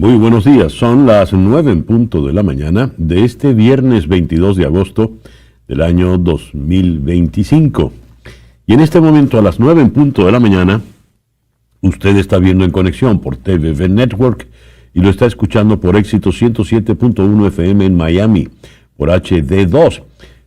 Muy buenos días, son las 9 en punto de la mañana de este viernes 22 de agosto del año 2025. Y en este momento a las 9 en punto de la mañana, usted está viendo En Conexión por TVV Network y lo está escuchando por Éxito 107.1 FM en Miami, por HD2.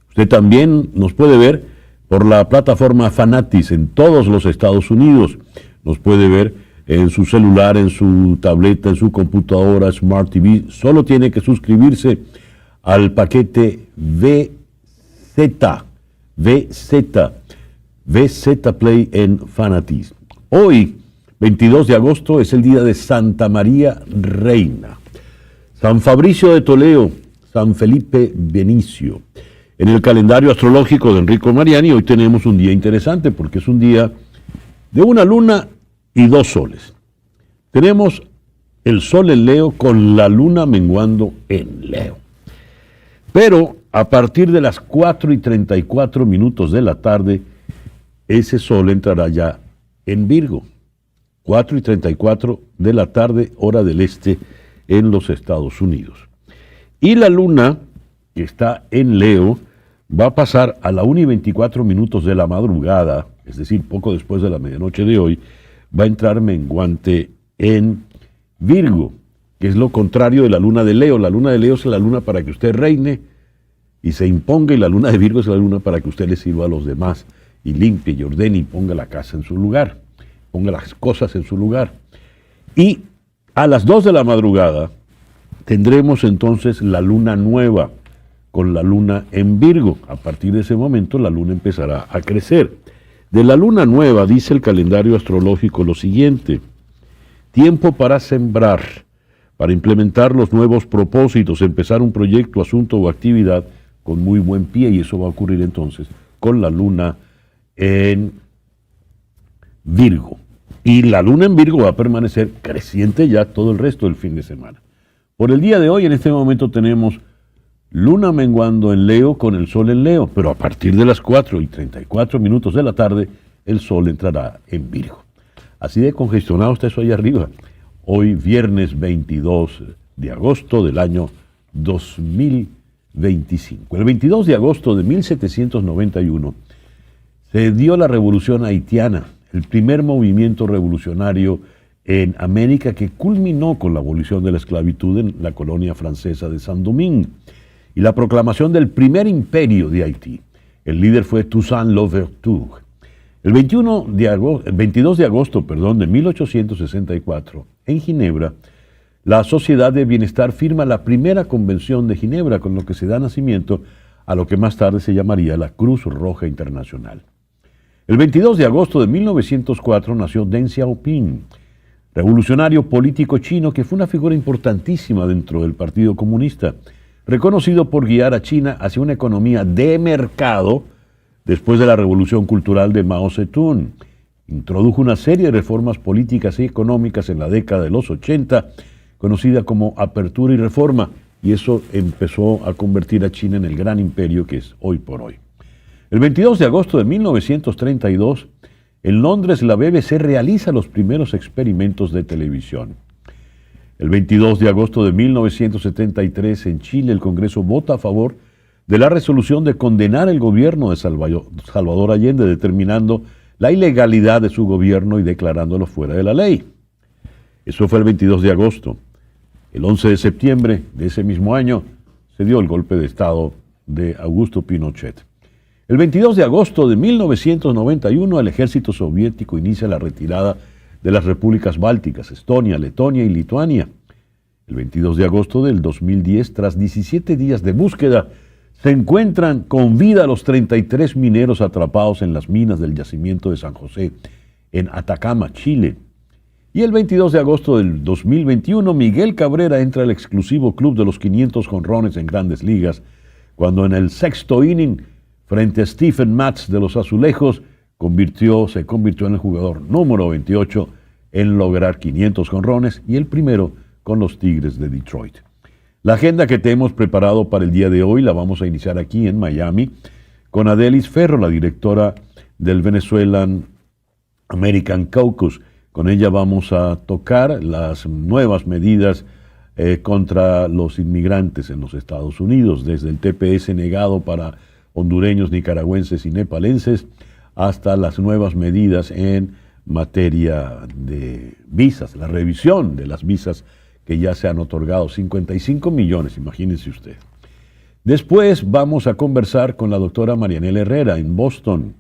Usted también nos puede ver por la plataforma Fanatis en todos los Estados Unidos. Nos puede ver en su celular, en su tableta, en su computadora, Smart TV. Solo tiene que suscribirse al paquete VZ Play en Fanatis. Hoy, 22 de agosto, es el día de Santa María Reina, San Fabricio de Toledo, San Felipe Benicio. En el calendario astrológico de Enrico Mariani, hoy tenemos un día interesante porque es un día de una luna y dos soles. Tenemos el sol en Leo con la luna menguando en Leo. Pero a partir de las 4:34 de la tarde, ese sol entrará ya en Virgo. 4:34 de la tarde, hora del este, en los Estados Unidos. Y la luna, que está en Leo, va a pasar a la 1:24 de la madrugada, es decir, poco después de la medianoche de hoy, va a entrar menguante en Virgo, que es lo contrario de la luna de Leo. La luna de Leo es la luna para que usted reine y se imponga, y la luna de Virgo es la luna para que usted le sirva a los demás y limpie y ordene y ponga la casa en su lugar, ponga las cosas en su lugar. Y a las 2 de la madrugada tendremos entonces la luna nueva con la luna en Virgo. A partir de ese momento la luna empezará a crecer. De la luna nueva dice el calendario astrológico lo siguiente: tiempo para sembrar, para implementar los nuevos propósitos, empezar un proyecto, asunto o actividad con muy buen pie, y eso va a ocurrir entonces con la luna en Virgo. Y la luna en Virgo va a permanecer creciente ya todo el resto del fin de semana. Por el día de hoy, en este momento tenemos luna menguando en Leo con el sol en Leo, pero a partir de las 4:34 de la tarde, el sol entrará en Virgo. Así de congestionado está eso ahí arriba. Hoy, viernes 22 de agosto del año 2025. El 22 de agosto de 1791 se dio la Revolución Haitiana, el primer movimiento revolucionario en América que culminó con la abolición de la esclavitud en la colonia francesa de Saint-Domingue y la proclamación del primer imperio de Haití. El líder fue Toussaint Louverture. El 22 de agosto de 1864, en Ginebra, la Sociedad de Bienestar firma la primera Convención de Ginebra, con lo que se da nacimiento a lo que más tarde se llamaría la Cruz Roja Internacional. El 22 de agosto de 1904 nació Deng Xiaoping, revolucionario político chino que fue una figura importantísima dentro del Partido Comunista, reconocido por guiar a China hacia una economía de mercado después de la Revolución Cultural de Mao Zedong. Introdujo una serie de reformas políticas y económicas en la década de los 80, conocida como Apertura y Reforma, y eso empezó a convertir a China en el gran imperio que es hoy por hoy. El 22 de agosto de 1932, en Londres, la BBC realiza los primeros experimentos de televisión. El 22 de agosto de 1973, en Chile, el Congreso vota a favor de la resolución de condenar el gobierno de Salvador Allende, determinando la ilegalidad de su gobierno y declarándolo fuera de la ley. Eso fue el 22 de agosto. El 11 de septiembre de ese mismo año se dio el golpe de Estado de Augusto Pinochet. El 22 de agosto de 1991, el ejército soviético inicia la retirada de las repúblicas bálticas, Estonia, Letonia y Lituania. El 22 de agosto del 2010, tras 17 días de búsqueda, se encuentran con vida los 33 mineros atrapados en las minas del yacimiento de San José, en Atacama, Chile. Y el 22 de agosto del 2021, Miguel Cabrera entra al exclusivo club de los 500 jonrones en Grandes Ligas, cuando en el sexto inning, frente a Stephen Matz de los Azulejos, se convirtió en el jugador número 28 en lograr 500 jonrones y el primero con los Tigres de Detroit. La agenda que te hemos preparado para el día de hoy la vamos a iniciar aquí en Miami con Adelis Ferro, la directora del Venezuelan American Caucus. Con ella vamos a tocar las nuevas medidas contra los inmigrantes en los Estados Unidos, desde el TPS negado para hondureños, nicaragüenses y nepalenses, hasta las nuevas medidas en materia de visas, la revisión de las visas que ya se han otorgado, 55 millones, imagínense usted. Después vamos a conversar con la doctora Marianela Herrera en Boston.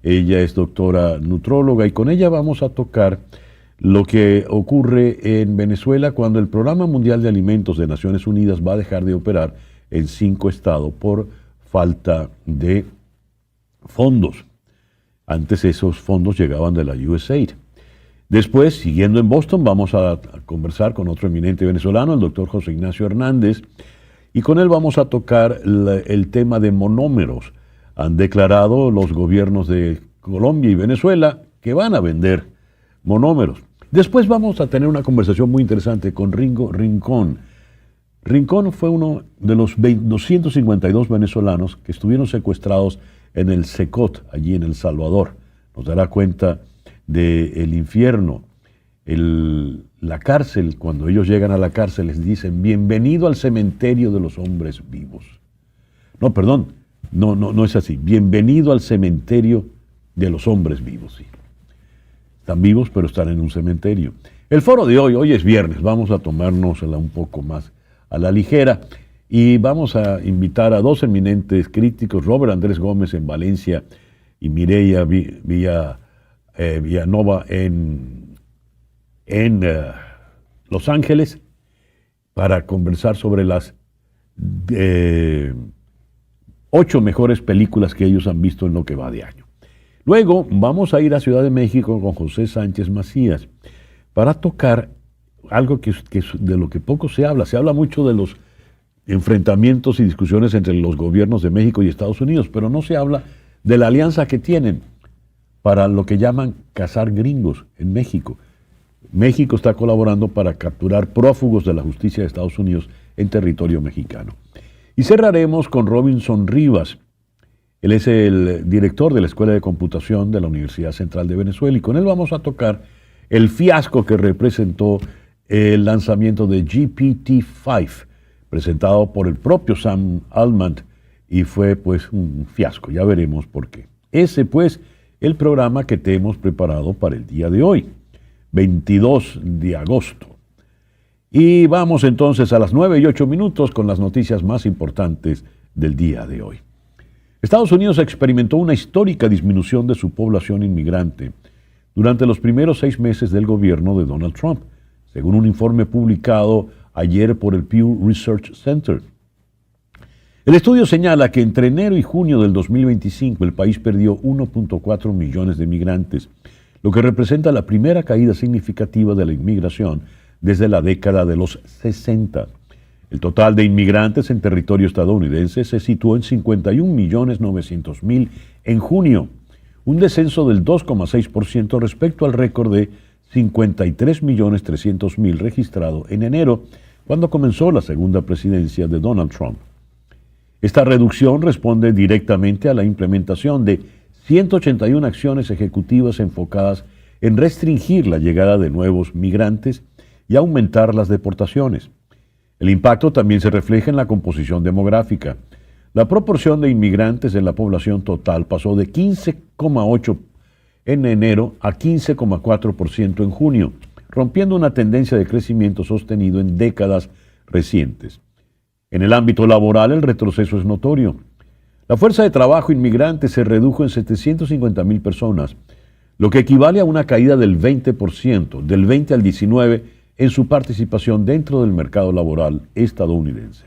Ella es doctora nutróloga y con ella vamos a tocar lo que ocurre en Venezuela cuando el Programa Mundial de Alimentos de Naciones Unidas va a dejar de operar en 5 estados por falta de fondos. Antes esos fondos llegaban de la USAID. Después, siguiendo en Boston, vamos a conversar con otro eminente venezolano, el doctor José Ignacio Hernández, y con él vamos a tocar el tema de monómeros. Han declarado los gobiernos de Colombia y Venezuela que van a vender monómeros. Después vamos a tener una conversación muy interesante con Ringo Rincón. Rincón fue uno de los 252 venezolanos que estuvieron secuestrados en el Secot, allí en El Salvador. Nos dará cuenta del infierno, la cárcel. Cuando ellos llegan a la cárcel les dicen: bienvenido al cementerio de los hombres vivos. No, perdón, no es así. Bienvenido al cementerio de los hombres vivos, sí. Están vivos, pero están en un cementerio. El foro de hoy es viernes, vamos a tomárnosla un poco más a la ligera y vamos a invitar a 2 eminentes críticos, Robert Andrés Gómez en Valencia y Mireya Villanova en Los Ángeles, para conversar sobre las 8 mejores películas que ellos han visto en lo que va de año. Luego vamos a ir a Ciudad de México con José Sánchez Macías para tocar algo que de lo que poco se habla. Se habla mucho de los enfrentamientos y discusiones entre los gobiernos de México y Estados Unidos, pero no se habla de la alianza que tienen para lo que llaman cazar gringos en México. México está colaborando para capturar prófugos de la justicia de Estados Unidos en territorio mexicano. Y cerraremos con Robinson Rivas. Él es el director de la Escuela de Computación de la Universidad Central de Venezuela y con él vamos a tocar el fiasco que representó el lanzamiento de GPT-5, presentado por el propio Sam Altman, y fue pues un fiasco. Ya veremos por qué. Ese pues el programa que te hemos preparado para el día de hoy, 22 de agosto. Y vamos entonces a las 9:08 con las noticias más importantes del día de hoy. Estados Unidos experimentó una histórica disminución de su población inmigrante durante los primeros 6 meses del gobierno de Donald Trump, según un informe publicado ayer por el Pew Research Center. El estudio señala que entre enero y junio del 2025 el país perdió 1.4 millones de migrantes, lo que representa la primera caída significativa de la inmigración desde la década de los 60. El total de inmigrantes en territorio estadounidense se situó en 51.900.000 en junio, un descenso del 2,6% respecto al récord de 53.300.000 registrado en enero, cuando comenzó la segunda presidencia de Donald Trump. Esta reducción responde directamente a la implementación de 181 acciones ejecutivas enfocadas en restringir la llegada de nuevos migrantes y aumentar las deportaciones. El impacto también se refleja en la composición demográfica. La proporción de inmigrantes en la población total pasó de 15,8% en enero a 15,4% en junio, rompiendo una tendencia de crecimiento sostenido en décadas recientes. En el ámbito laboral, el retroceso es notorio. La fuerza de trabajo inmigrante se redujo en 750.000 personas, lo que equivale a una caída del 20%, del 20 al 19%, en su participación dentro del mercado laboral estadounidense.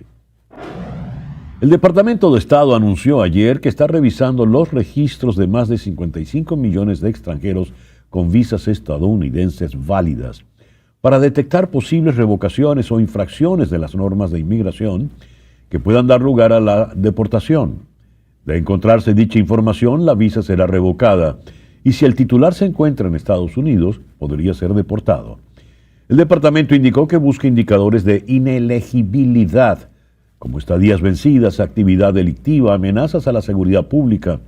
El Departamento de Estado anunció ayer que está revisando los registros de más de 55 millones de extranjeros con visas estadounidenses válidas para detectar posibles revocaciones o infracciones de las normas de inmigración que puedan dar lugar a la deportación. De encontrarse dicha información, la visa será revocada y si el titular se encuentra en Estados Unidos, podría ser deportado. El departamento indicó que busca indicadores de inelegibilidad, como estadías vencidas, actividad delictiva, amenazas a la seguridad pública,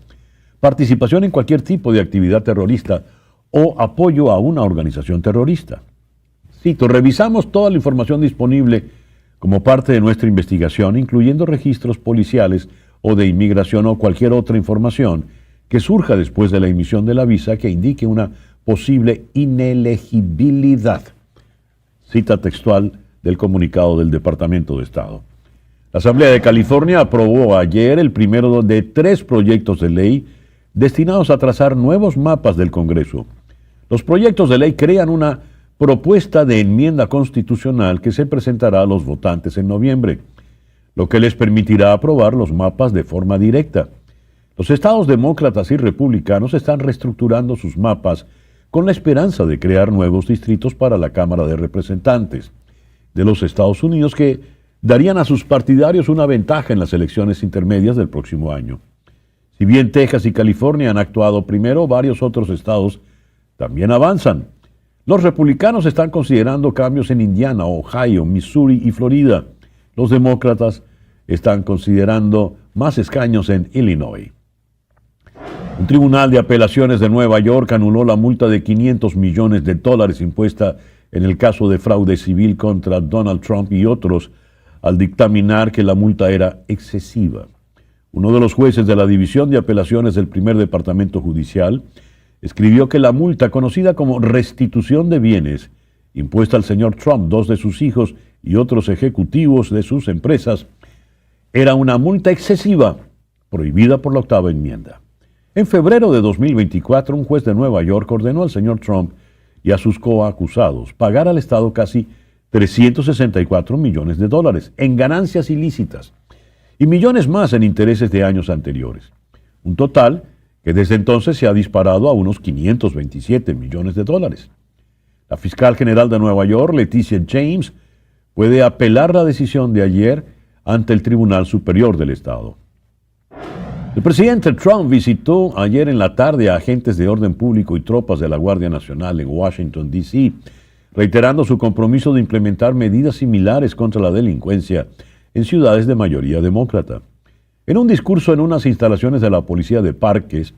participación en cualquier tipo de actividad terrorista o apoyo a una organización terrorista. Cito: revisamos toda la información disponible como parte de nuestra investigación, incluyendo registros policiales o de inmigración o cualquier otra información que surja después de la emisión de la visa que indique una posible inelegibilidad. Cita textual del comunicado del Departamento de Estado. La Asamblea de California aprobó ayer el primero de 3 proyectos de ley destinados a trazar nuevos mapas del Congreso. Los proyectos de ley crean una propuesta de enmienda constitucional que se presentará a los votantes en noviembre, lo que les permitirá aprobar los mapas de forma directa. Los estados demócratas y republicanos están reestructurando sus mapas con la esperanza de crear nuevos distritos para la Cámara de Representantes de los Estados Unidos que darían a sus partidarios una ventaja en las elecciones intermedias del próximo año. Si bien Texas y California han actuado primero, varios otros estados también avanzan. Los republicanos están considerando cambios en Indiana, Ohio, Missouri y Florida. Los demócratas están considerando más escaños en Illinois. Un tribunal de apelaciones de Nueva York anuló la multa de $500 millones impuesta en el caso de fraude civil contra Donald Trump y otros al dictaminar que la multa era excesiva. Uno de los jueces de la División de Apelaciones del Primer Departamento Judicial escribió que la multa, conocida como restitución de bienes, impuesta al señor Trump, 2 de sus hijos y otros ejecutivos de sus empresas, era una multa excesiva, prohibida por la 8ª enmienda. En febrero de 2024, un juez de Nueva York ordenó al señor Trump y a sus coacusados pagar al Estado casi $364 millones en ganancias ilícitas y millones más en intereses de años anteriores. Un total que desde entonces se ha disparado a unos $527 millones. La fiscal general de Nueva York, Leticia James, puede apelar la decisión de ayer ante el Tribunal Superior del Estado. El presidente Trump visitó ayer en la tarde a agentes de orden público y tropas de la Guardia Nacional en Washington, D.C., reiterando su compromiso de implementar medidas similares contra la delincuencia en ciudades de mayoría demócrata. En un discurso en unas instalaciones de la Policía de Parques,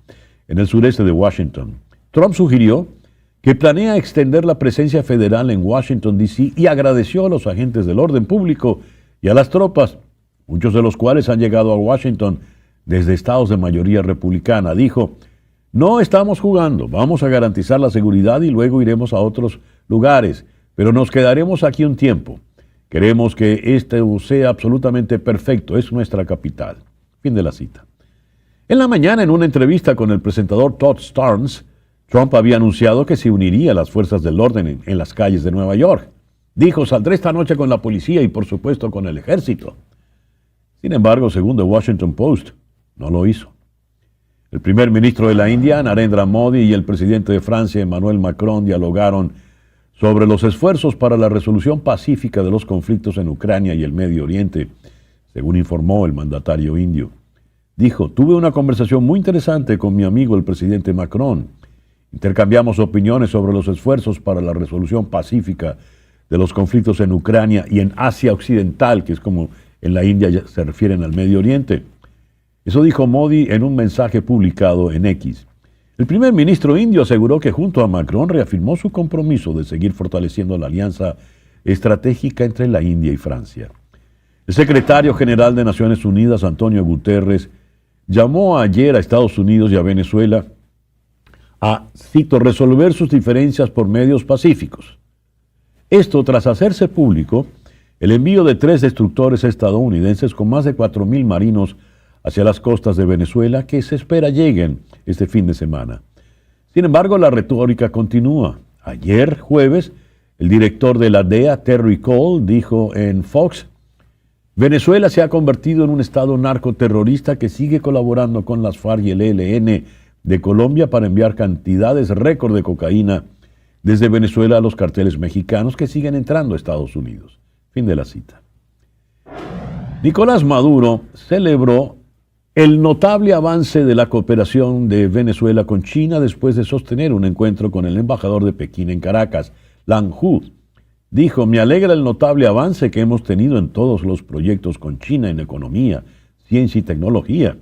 en el sureste de Washington, Trump sugirió que planea extender la presencia federal en Washington, D.C. y agradeció a los agentes del orden público y a las tropas, muchos de los cuales han llegado a Washington desde estados de mayoría republicana. Dijo: no estamos jugando, vamos a garantizar la seguridad y luego iremos a otros lugares, pero nos quedaremos aquí un tiempo. Queremos que esto sea absolutamente perfecto, es nuestra capital. Fin de la cita. En la mañana, en una entrevista con el presentador Todd Starnes, Trump había anunciado que se uniría a las fuerzas del orden en las calles de Nueva York. Dijo: saldré esta noche con la policía y por supuesto con el ejército. Sin embargo, según The Washington Post, no lo hizo. El primer ministro de la India, Narendra Modi, y el presidente de Francia, Emmanuel Macron, dialogaron sobre los esfuerzos para la resolución pacífica de los conflictos en Ucrania y el Medio Oriente, según informó el mandatario indio. Dijo: tuve una conversación muy interesante con mi amigo el presidente Macron. Intercambiamos opiniones sobre los esfuerzos para la resolución pacífica de los conflictos en Ucrania y en Asia Occidental, que es como en la India ya se refieren al Medio Oriente. Eso dijo Modi en un mensaje publicado en X. El primer ministro indio aseguró que junto a Macron reafirmó su compromiso de seguir fortaleciendo la alianza estratégica entre la India y Francia. El secretario general de Naciones Unidas, Antonio Guterres, llamó ayer a Estados Unidos y a Venezuela a, cito, resolver sus diferencias por medios pacíficos. Esto tras hacerse público el envío de 3 destructores estadounidenses con más de 4,000 marinos hacia las costas de Venezuela que se espera lleguen este fin de semana. Sin embargo, la retórica continúa. Ayer, jueves, el director de la DEA, Terry Cole, dijo en Fox: Venezuela se ha convertido en un estado narcoterrorista que sigue colaborando con las FARC y el ELN de Colombia para enviar cantidades récord de cocaína desde Venezuela a los carteles mexicanos que siguen entrando a Estados Unidos. Fin de la cita. Nicolás Maduro celebró el notable avance de la cooperación de Venezuela con China después de sostener un encuentro con el embajador de Pekín en Caracas, Lang Hu. Dijo: me alegra el notable avance que hemos tenido en todos los proyectos con China en economía, ciencia y tecnología.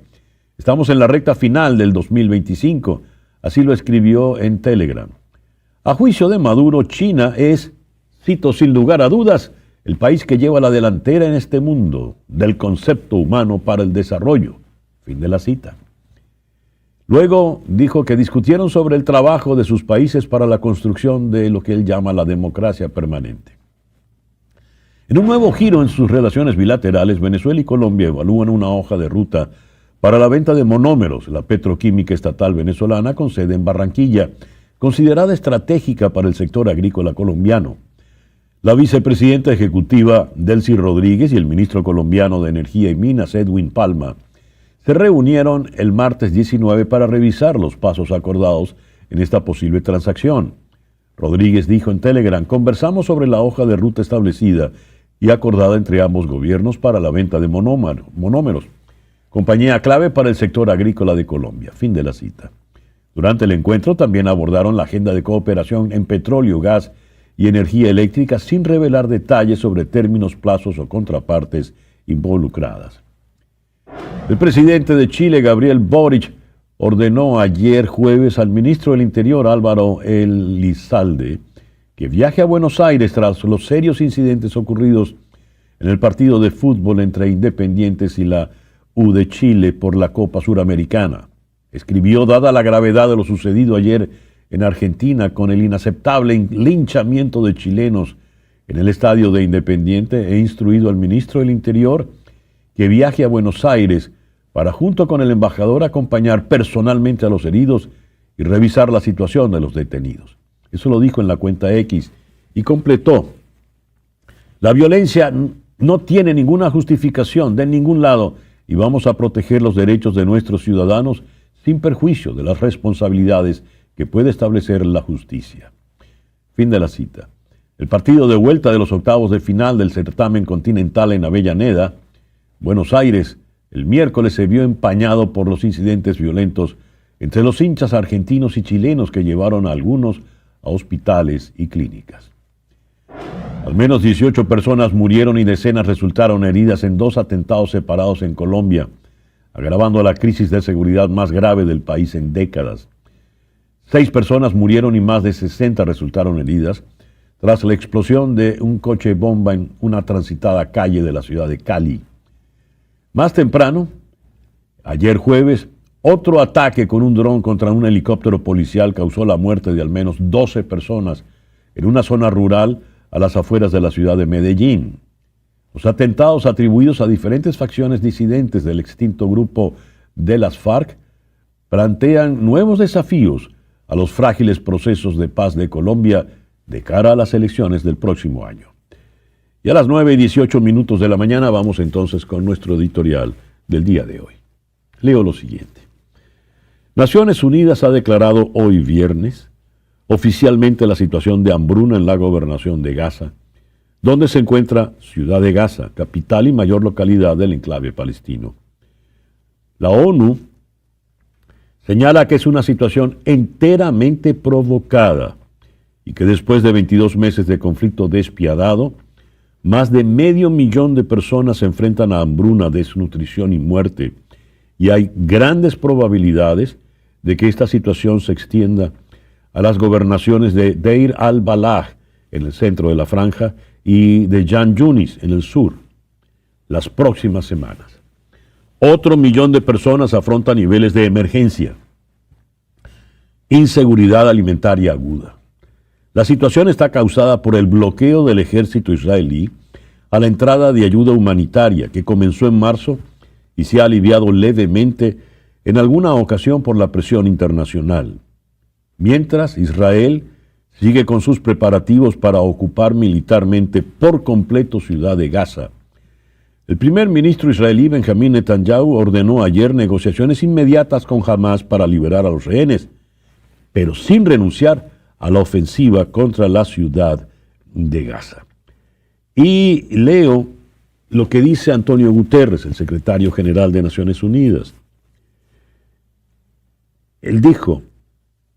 Estamos en la recta final del 2025, así lo escribió en Telegram. A juicio de Maduro, China es, cito, sin lugar a dudas, el país que lleva la delantera en este mundo del concepto humano para el desarrollo. Fin de la cita. Luego dijo que discutieron sobre el trabajo de sus países para la construcción de lo que él llama la democracia permanente. En un nuevo giro en sus relaciones bilaterales, Venezuela y Colombia evalúan una hoja de ruta para la venta de monómeros, la petroquímica estatal venezolana con sede en Barranquilla, considerada estratégica para el sector agrícola colombiano. La vicepresidenta ejecutiva Delcy Rodríguez y el ministro colombiano de Energía y Minas, Edwin Palma, se reunieron el martes 19 para revisar los pasos acordados en esta posible transacción. Rodríguez dijo en Telegram: conversamos sobre la hoja de ruta establecida y acordada entre ambos gobiernos para la venta de monómeros, compañía clave para el sector agrícola de Colombia. Fin de la cita. Durante el encuentro también abordaron la agenda de cooperación en petróleo, gas y energía eléctrica sin revelar detalles sobre términos, plazos o contrapartes involucradas. El presidente de Chile, Gabriel Boric, ordenó ayer jueves al ministro del Interior, Álvaro Elizalde, que viaje a Buenos Aires tras los serios incidentes ocurridos en el partido de fútbol entre Independientes y la U de Chile por la Copa Suramericana. Escribió: dada la gravedad de lo sucedido ayer en Argentina con el inaceptable linchamiento de chilenos en el estadio de Independiente, he instruido al ministro del Interior que viaje a Buenos Aires para, junto con el embajador, acompañar personalmente a los heridos y revisar la situación de los detenidos. Eso lo dijo en la cuenta X y completó: la violencia no tiene ninguna justificación de ningún lado y vamos a proteger los derechos de nuestros ciudadanos sin perjuicio de las responsabilidades que puede establecer la justicia. Fin de la cita. El partido de vuelta de los octavos de final del certamen continental en Avellaneda, Buenos Aires, el miércoles se vio empañado por los incidentes violentos entre los hinchas argentinos y chilenos que llevaron a algunos a hospitales y clínicas. Al menos 18 personas murieron y decenas resultaron heridas en 2 atentados separados en Colombia, agravando la crisis de seguridad más grave del país en décadas. 6 personas murieron y más de 60 resultaron heridas tras la explosión de un coche bomba en una transitada calle de la ciudad de Cali. Más temprano, ayer jueves, otro ataque con un dron contra un helicóptero policial causó la muerte de al menos 12 personas en una zona rural a las afueras de la ciudad de Medellín. Los atentados atribuidos a diferentes facciones disidentes del extinto grupo de las FARC plantean nuevos desafíos a los frágiles procesos de paz de Colombia de cara a las elecciones del próximo año. Y a las 9:18 de la mañana vamos entonces con nuestro editorial del día de hoy. Leo lo siguiente. Naciones Unidas ha declarado hoy viernes oficialmente la situación de hambruna en la gobernación de Gaza, donde se encuentra Ciudad de Gaza, capital y mayor localidad del enclave palestino. La ONU señala que es una situación enteramente provocada y que después de 22 meses de conflicto despiadado, más de 500,000 de personas se enfrentan a hambruna, desnutrición y muerte, y hay grandes probabilidades de que esta situación se extienda a las gobernaciones de Deir al-Balah, en el centro de la franja, y de Jan Yunis, en el sur, las próximas semanas. Otro 1,000,000 de personas afrontan niveles de emergencia. Inseguridad alimentaria aguda. La situación está causada por el bloqueo del ejército israelí a la entrada de ayuda humanitaria que comenzó en marzo y se ha aliviado levemente en alguna ocasión por la presión internacional. Mientras, Israel sigue con sus preparativos para ocupar militarmente por completo Ciudad de Gaza. El primer ministro israelí Benjamín Netanyahu ordenó ayer negociaciones inmediatas con Hamás para liberar a los rehenes, pero sin renunciar a la ofensiva contra la Ciudad de Gaza. Y leo lo que dice Antonio Guterres, el secretario general de Naciones Unidas. Él dijo: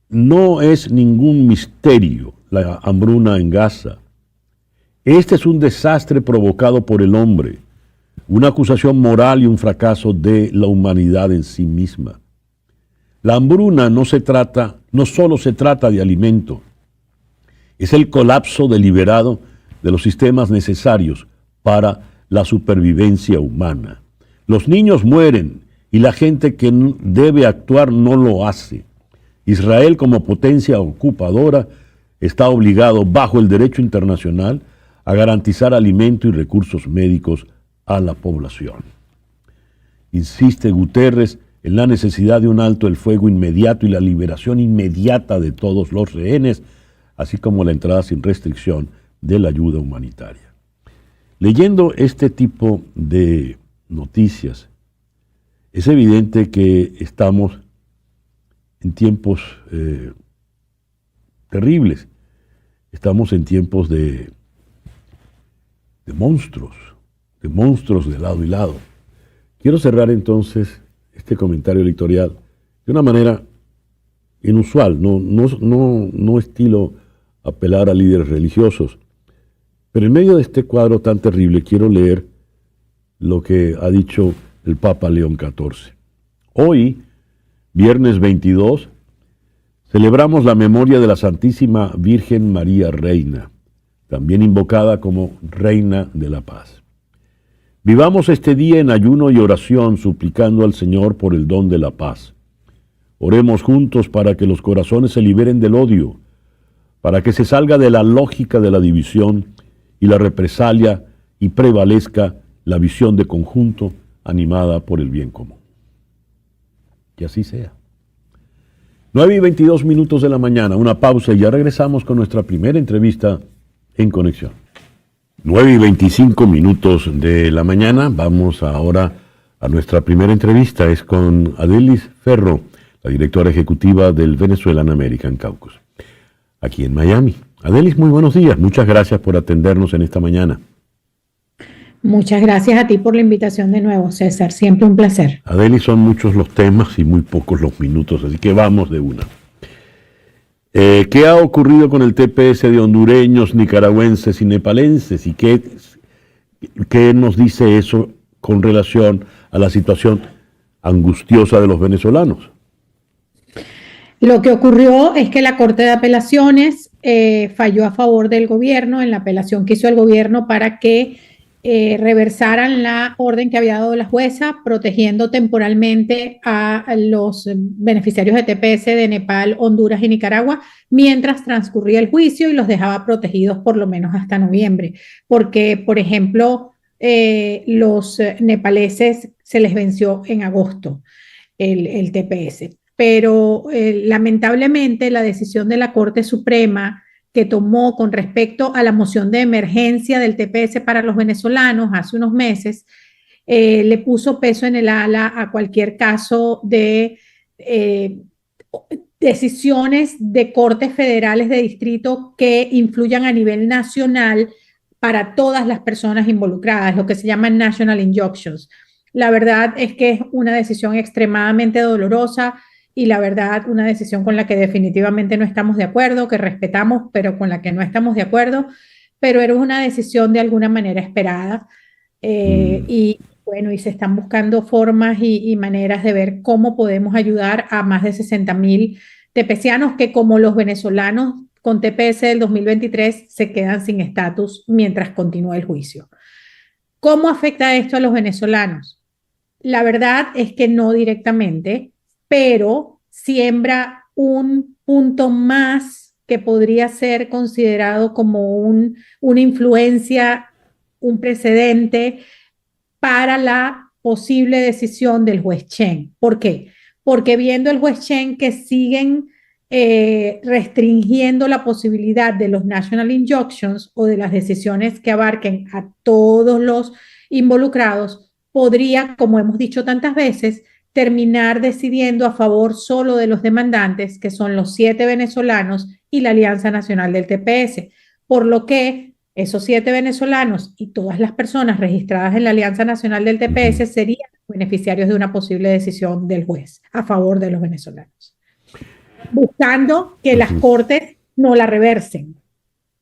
no es ningún misterio la hambruna en Gaza. Este es un desastre provocado por el hombre, una acusación moral y un fracaso de la humanidad en sí misma. La hambruna no solo se trata de alimento, es el colapso deliberado de los sistemas necesarios para la supervivencia humana. Los niños mueren y la gente que debe actuar no lo hace. Israel, como potencia ocupadora, está obligado bajo el derecho internacional a garantizar alimento y recursos médicos a la población. Insiste Guterres en la necesidad de un alto el fuego inmediato y la liberación inmediata de todos los rehenes, así como la entrada sin restricción de la ayuda humanitaria. Leyendo este tipo de noticias, es evidente que estamos en tiempos terribles. Estamos en tiempos de monstruos de lado y lado. Quiero cerrar entonces este comentario editorial de una manera inusual, no estilo apelar a líderes religiosos, pero en medio de este cuadro tan terrible quiero leer lo que ha dicho el Papa León XIV. Hoy, viernes 22, celebramos la memoria de la Santísima Virgen María Reina, también invocada como Reina de la Paz. Vivamos este día en ayuno y oración, suplicando al Señor por el don de la paz. Oremos juntos para que los corazones se liberen del odio, para que se salga de la lógica de la división y la represalia y prevalezca la visión de conjunto animada por el bien común. Que así sea. 9:22 de la mañana, una pausa y ya regresamos con nuestra primera entrevista en Conexión. 9:25 de la mañana, vamos ahora a nuestra primera entrevista, es con Adelis Ferro, la directora ejecutiva del Venezuelan American Caucus, aquí en Miami. Adelis, muy buenos días, muchas gracias por atendernos en esta mañana. Muchas gracias a ti por la invitación de nuevo, César, siempre un placer. Adelis, son muchos los temas y muy pocos los minutos, así que vamos de una. ¿Qué ha ocurrido con el TPS de hondureños, nicaragüenses y nepalenses? ¿Y qué nos dice eso con relación a la situación angustiosa de los venezolanos? Lo que ocurrió es que la Corte de Apelaciones falló a favor del gobierno en la apelación que hizo el gobierno para que reversaran la orden que había dado la jueza, protegiendo temporalmente a los beneficiarios de TPS de Nepal, Honduras y Nicaragua, mientras transcurría el juicio y los dejaba protegidos por lo menos hasta noviembre. Porque, por ejemplo, los nepaleses se les venció en agosto el TPS. Pero lamentablemente la decisión de la Corte Suprema que tomó con respecto a la moción de emergencia del TPS para los venezolanos hace unos meses, le puso peso en el ala a cualquier caso de decisiones de cortes federales de distrito que influyan a nivel nacional para todas las personas involucradas, lo que se llaman national injunctions. La verdad es que es una decisión extremadamente dolorosa, y la verdad, una decisión con la que definitivamente no estamos de acuerdo, que respetamos, pero con la que no estamos de acuerdo, pero era una decisión de alguna manera esperada. Y bueno, y se están buscando formas y maneras de ver cómo podemos ayudar a más de 60,000 tepecianos que, como los venezolanos con TPS del 2023, se quedan sin estatus mientras continúa el juicio. ¿Cómo afecta esto a los venezolanos? La verdad es que no directamente, pero siembra un punto más que podría ser considerado como una influencia, un precedente para la posible decisión del juez Chen. ¿Por qué? Porque viendo el juez Chen que siguen restringiendo la posibilidad de los national injunctions o de las decisiones que abarquen a todos los involucrados, podría, como hemos dicho tantas veces, terminar decidiendo a favor solo de los demandantes, que son los 7 venezolanos y la Alianza Nacional del TPS, por lo que esos 7 venezolanos y todas las personas registradas en la Alianza Nacional del TPS serían beneficiarios de una posible decisión del juez a favor de los venezolanos, buscando que las cortes no la reversen.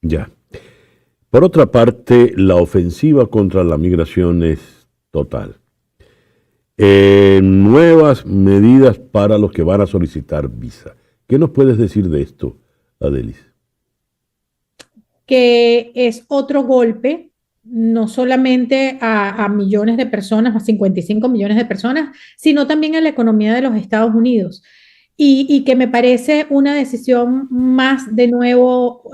Ya. Por otra parte, la ofensiva contra la migración es total. Nuevas medidas para los que van a solicitar visa. ¿Qué nos puedes decir de esto, Adelis? que es otro golpe, no solamente a millones de personas, a 55 millones de personas, sino también a la economía de los Estados Unidos. Y que me parece una decisión más de nuevo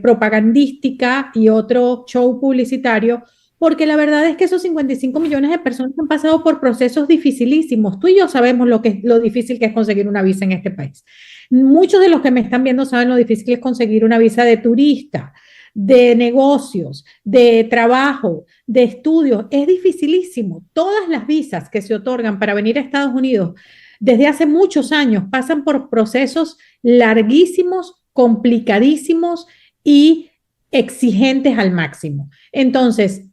propagandística y otro show publicitario, porque la verdad es que esos 55 millones de personas han pasado por procesos dificilísimos. Tú y yo sabemos lo difícil que es conseguir una visa en este país. Muchos de los que me están viendo saben lo difícil que es conseguir una visa de turista, de negocios, de trabajo, de estudios. Es dificilísimo. Todas las visas que se otorgan para venir a Estados Unidos desde hace muchos años pasan por procesos larguísimos, complicadísimos y exigentes al máximo. Entonces,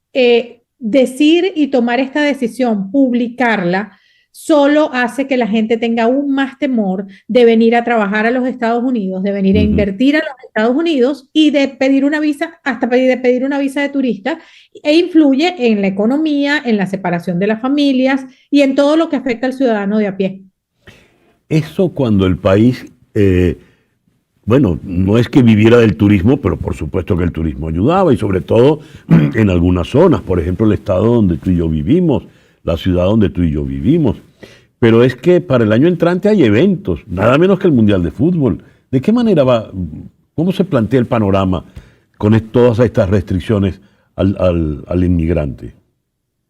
decir y tomar esta decisión, publicarla, solo hace que la gente tenga aún más temor de venir a trabajar a los Estados Unidos, de venir a invertir a los Estados Unidos y de pedir una visa, hasta de pedir una visa de turista, e influye en la economía, en la separación de las familias y en todo lo que afecta al ciudadano de a pie. Eso cuando el país, bueno, no es que viviera del turismo, pero por supuesto que el turismo ayudaba y sobre todo en algunas zonas, por ejemplo el estado donde tú y yo vivimos, la ciudad donde tú y yo vivimos. Pero es que para el año entrante hay eventos, nada menos que el Mundial de Fútbol. ¿De qué manera va, cómo se plantea el panorama con todas estas restricciones al inmigrante?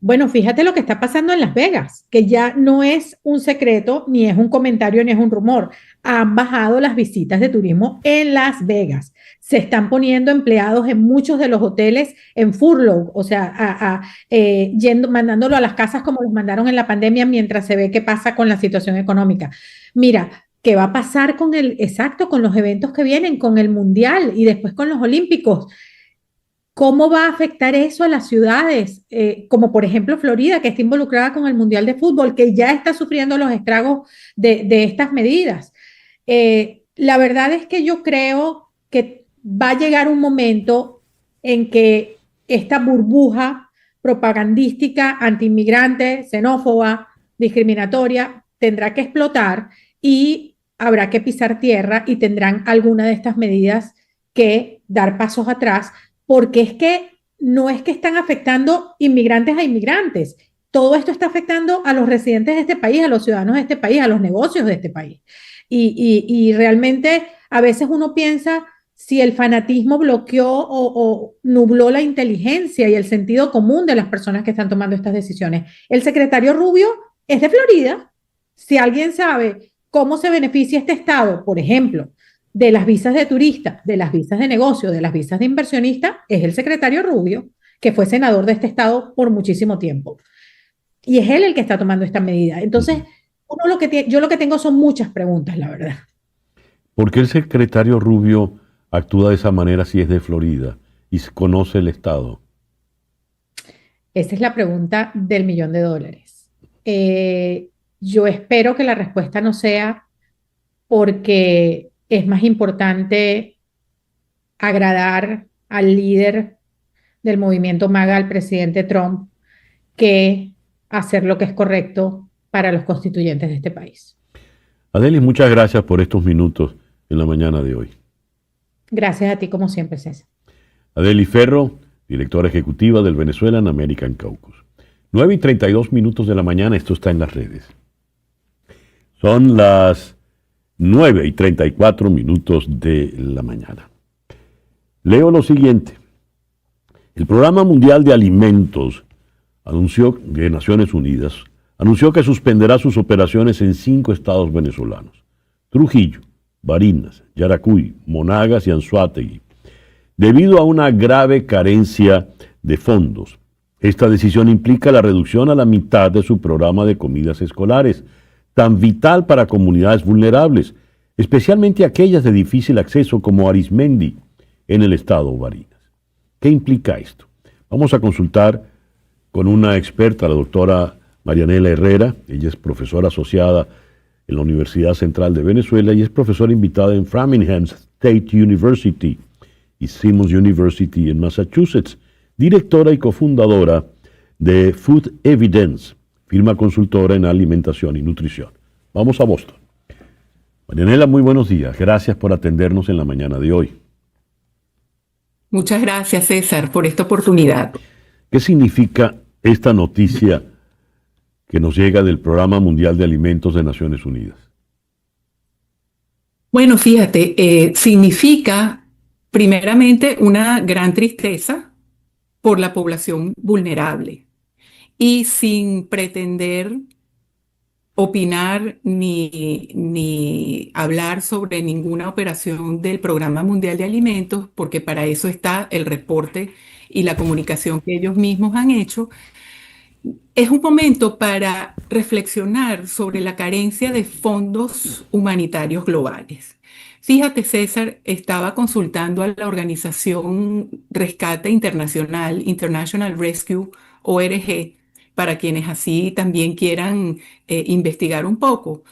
Bueno, fíjate lo que está pasando en Las Vegas, que ya no es un secreto, ni es un comentario, ni es un rumor. Han bajado las visitas de turismo en Las Vegas. Se están poniendo empleados en muchos de los hoteles en furlough, o sea, mandándolo a las casas como los mandaron en la pandemia mientras se ve qué pasa con la situación económica. Mira, ¿qué va a pasar con los eventos que vienen, con el Mundial y después con los Olímpicos? ¿Cómo va a afectar eso a las ciudades? Como por ejemplo Florida, que está involucrada con el Mundial de Fútbol, que ya está sufriendo los estragos de estas medidas. La verdad es que yo creo que va a llegar un momento en que esta burbuja propagandística, antiinmigrante, xenófoba, discriminatoria, tendrá que explotar y habrá que pisar tierra y tendrán alguna de estas medidas que dar pasos atrás, porque es que no es que están afectando inmigrantes a inmigrantes, todo esto está afectando a los residentes de este país, a los ciudadanos de este país, a los negocios de este país. Y realmente a veces uno piensa si el fanatismo bloqueó o nubló la inteligencia y el sentido común de las personas que están tomando estas decisiones. El secretario Rubio es de Florida. Si alguien sabe cómo se beneficia este estado, por ejemplo, de las visas de turista, de las visas de negocio, de las visas de inversionista, es el secretario Rubio, que fue senador de este estado por muchísimo tiempo. Y es él el que está tomando esta medida. Entonces, yo lo que tengo son muchas preguntas, la verdad. ¿Por qué el secretario Rubio actúa de esa manera si es de Florida y conoce el estado? Esa es la pregunta del $1.000.000. Yo espero que la respuesta no sea porque es más importante agradar al líder del movimiento MAGA, al presidente Trump, que hacer lo que es correcto para los constituyentes de este país. Adelis, muchas gracias por estos minutos en la mañana de hoy. Gracias a ti, como siempre, César. Adelis Ferro, directora ejecutiva del Venezuelan American Caucus. 9:32 de la mañana, esto está en las redes. Son las 9:34 de la mañana. Leo lo siguiente. El Programa Mundial de Alimentos de Naciones Unidas anunció que suspenderá sus operaciones en 5 estados venezolanos: Trujillo, Barinas, Yaracuy, Monagas y Anzoátegui, debido a una grave carencia de fondos. Esta decisión implica la reducción a la mitad de su programa de comidas escolares, tan vital para comunidades vulnerables, especialmente aquellas de difícil acceso como Arismendi, en el estado Barinas. ¿Qué implica esto? Vamos a consultar con una experta, la doctora Marianela Herrera. Ella es profesora asociada en la Universidad Central de Venezuela y es profesora invitada en Framingham State University y Simmons University en Massachusetts, directora y cofundadora de Food Evidence, firma consultora en alimentación y nutrición. Vamos a Boston. Marianela, muy buenos días. Gracias por atendernos en la mañana de hoy. Muchas gracias, César, por esta oportunidad. ¿Qué significa esta noticia que nos llega del Programa Mundial de Alimentos de Naciones Unidas? Bueno, fíjate, significa primeramente una gran tristeza por la población vulnerable y sin pretender opinar ni hablar sobre ninguna operación del Programa Mundial de Alimentos, porque para eso está el reporte y la comunicación que ellos mismos han hecho. Es un momento para reflexionar sobre la carencia de fondos humanitarios globales. Fíjate, César, estaba consultando a la organización Rescate Internacional, International Rescue, ORG, para quienes así también quieran investigar un poco.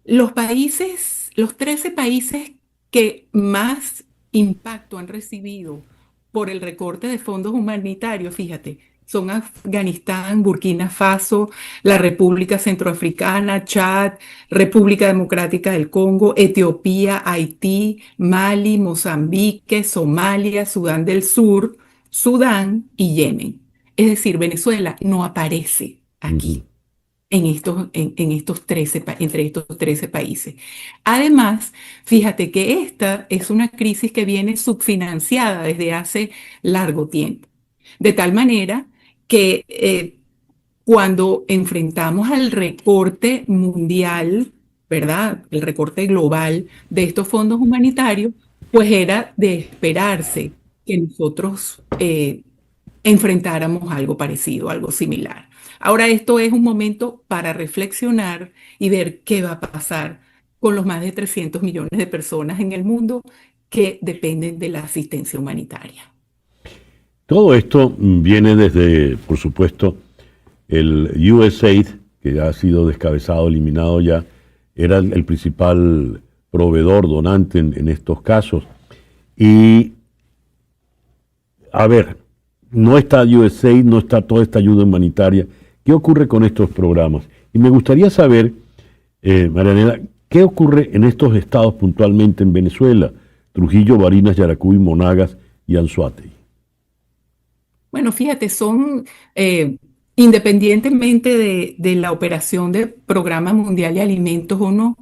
Los 13 países que más impacto han recibido por el recorte de fondos humanitarios, fíjate, son Afganistán, Burkina Faso, la República Centroafricana, Chad, República Democrática del Congo, Etiopía, Haití, Mali, Mozambique, Somalia, Sudán del Sur, Sudán y Yemen. Es decir, Venezuela no aparece aquí entre estos 13 países. Además, fíjate que esta es una crisis que viene subfinanciada desde hace largo tiempo, de tal manera que cuando enfrentamos al recorte mundial, ¿verdad? El recorte global de estos fondos humanitarios, pues era de esperarse que nosotros enfrentáramos algo parecido, algo similar. Ahora esto es un momento para reflexionar y ver qué va a pasar con los más de 300 millones de personas en el mundo que dependen de la asistencia humanitaria. Todo esto viene desde, por supuesto, el USAID, que ya ha sido descabezado, eliminado ya, era el principal proveedor, donante en estos casos. Y, a ver, no está USAID, no está toda esta ayuda humanitaria. ¿Qué ocurre con estos programas? Y me gustaría saber, Marianela, ¿qué ocurre en estos estados puntualmente en Venezuela? Trujillo, Barinas, Yaracuy, Monagas y Anzoátegui. Bueno, fíjate, son, independientemente de la operación del Programa Mundial de Alimentos o no,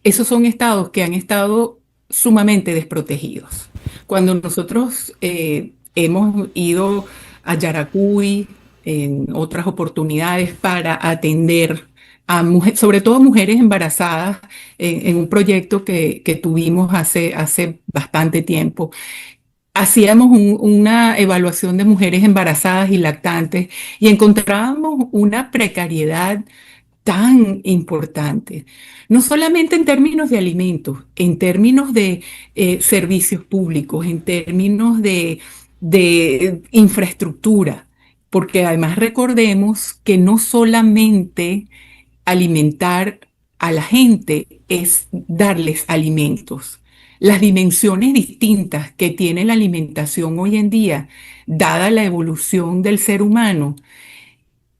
esos son estados que han estado sumamente desprotegidos. Cuando nosotros hemos ido a Yaracuy en otras oportunidades para atender a mujeres, sobre todo mujeres embarazadas, en un proyecto que tuvimos hace bastante tiempo. Hacíamos una evaluación de mujeres embarazadas y lactantes y encontrábamos una precariedad tan importante, no solamente en términos de alimentos, en términos de servicios públicos, en términos de infraestructura, porque además recordemos que no solamente alimentar a la gente es darles alimentos. Las dimensiones distintas que tiene la alimentación hoy en día, dada la evolución del ser humano,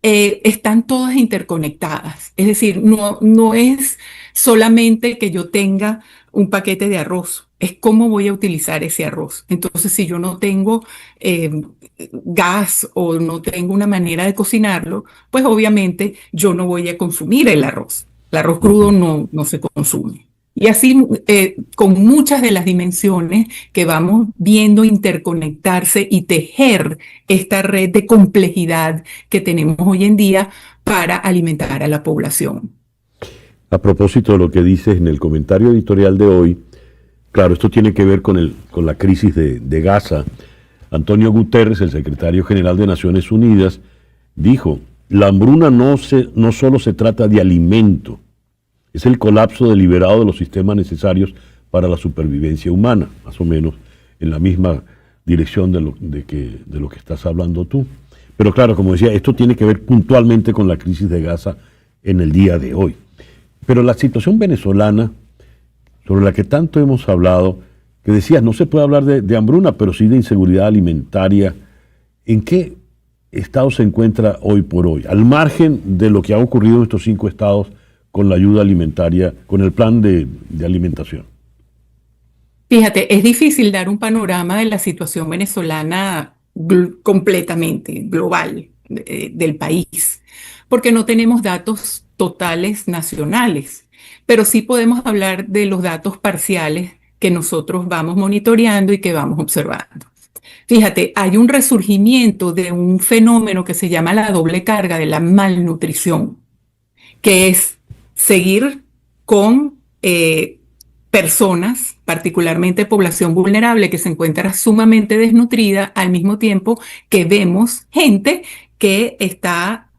están todas interconectadas. Es decir, no es solamente que yo tenga un paquete de arroz, es cómo voy a utilizar ese arroz. Entonces, si yo no tengo gas o no tengo una manera de cocinarlo, pues obviamente yo no voy a consumir el arroz. El arroz crudo no se consume. Y así con muchas de las dimensiones que vamos viendo interconectarse y tejer esta red de complejidad que tenemos hoy en día para alimentar a la población. A propósito de lo que dices en el comentario editorial de hoy, claro, esto tiene que ver con la crisis de Gaza. Antonio Guterres, el secretario general de Naciones Unidas, dijo, la hambruna no solo se trata de alimento, es el colapso deliberado de los sistemas necesarios para la supervivencia humana, más o menos en la misma dirección de lo que estás hablando tú. Pero claro, como decía, esto tiene que ver puntualmente con la crisis de Gaza en el día de hoy. Pero la situación venezolana, sobre la que tanto hemos hablado, que decías, no se puede hablar de hambruna, pero sí de inseguridad alimentaria, ¿en qué estado se encuentra hoy por hoy? Al margen de lo que ha ocurrido en estos 5 estados, con la ayuda alimentaria, con el plan de alimentación. Bueno, Fíjate, es difícil dar un panorama de la situación venezolana completamente global del país, porque no tenemos datos totales nacionales, pero sí podemos hablar de los datos parciales que nosotros vamos monitoreando y que vamos observando. Fíjate, hay un resurgimiento de un fenómeno que se llama la doble carga de la malnutrición, que es seguir con personas, particularmente población vulnerable, que se encuentra sumamente desnutrida, al mismo tiempo que vemos gente que está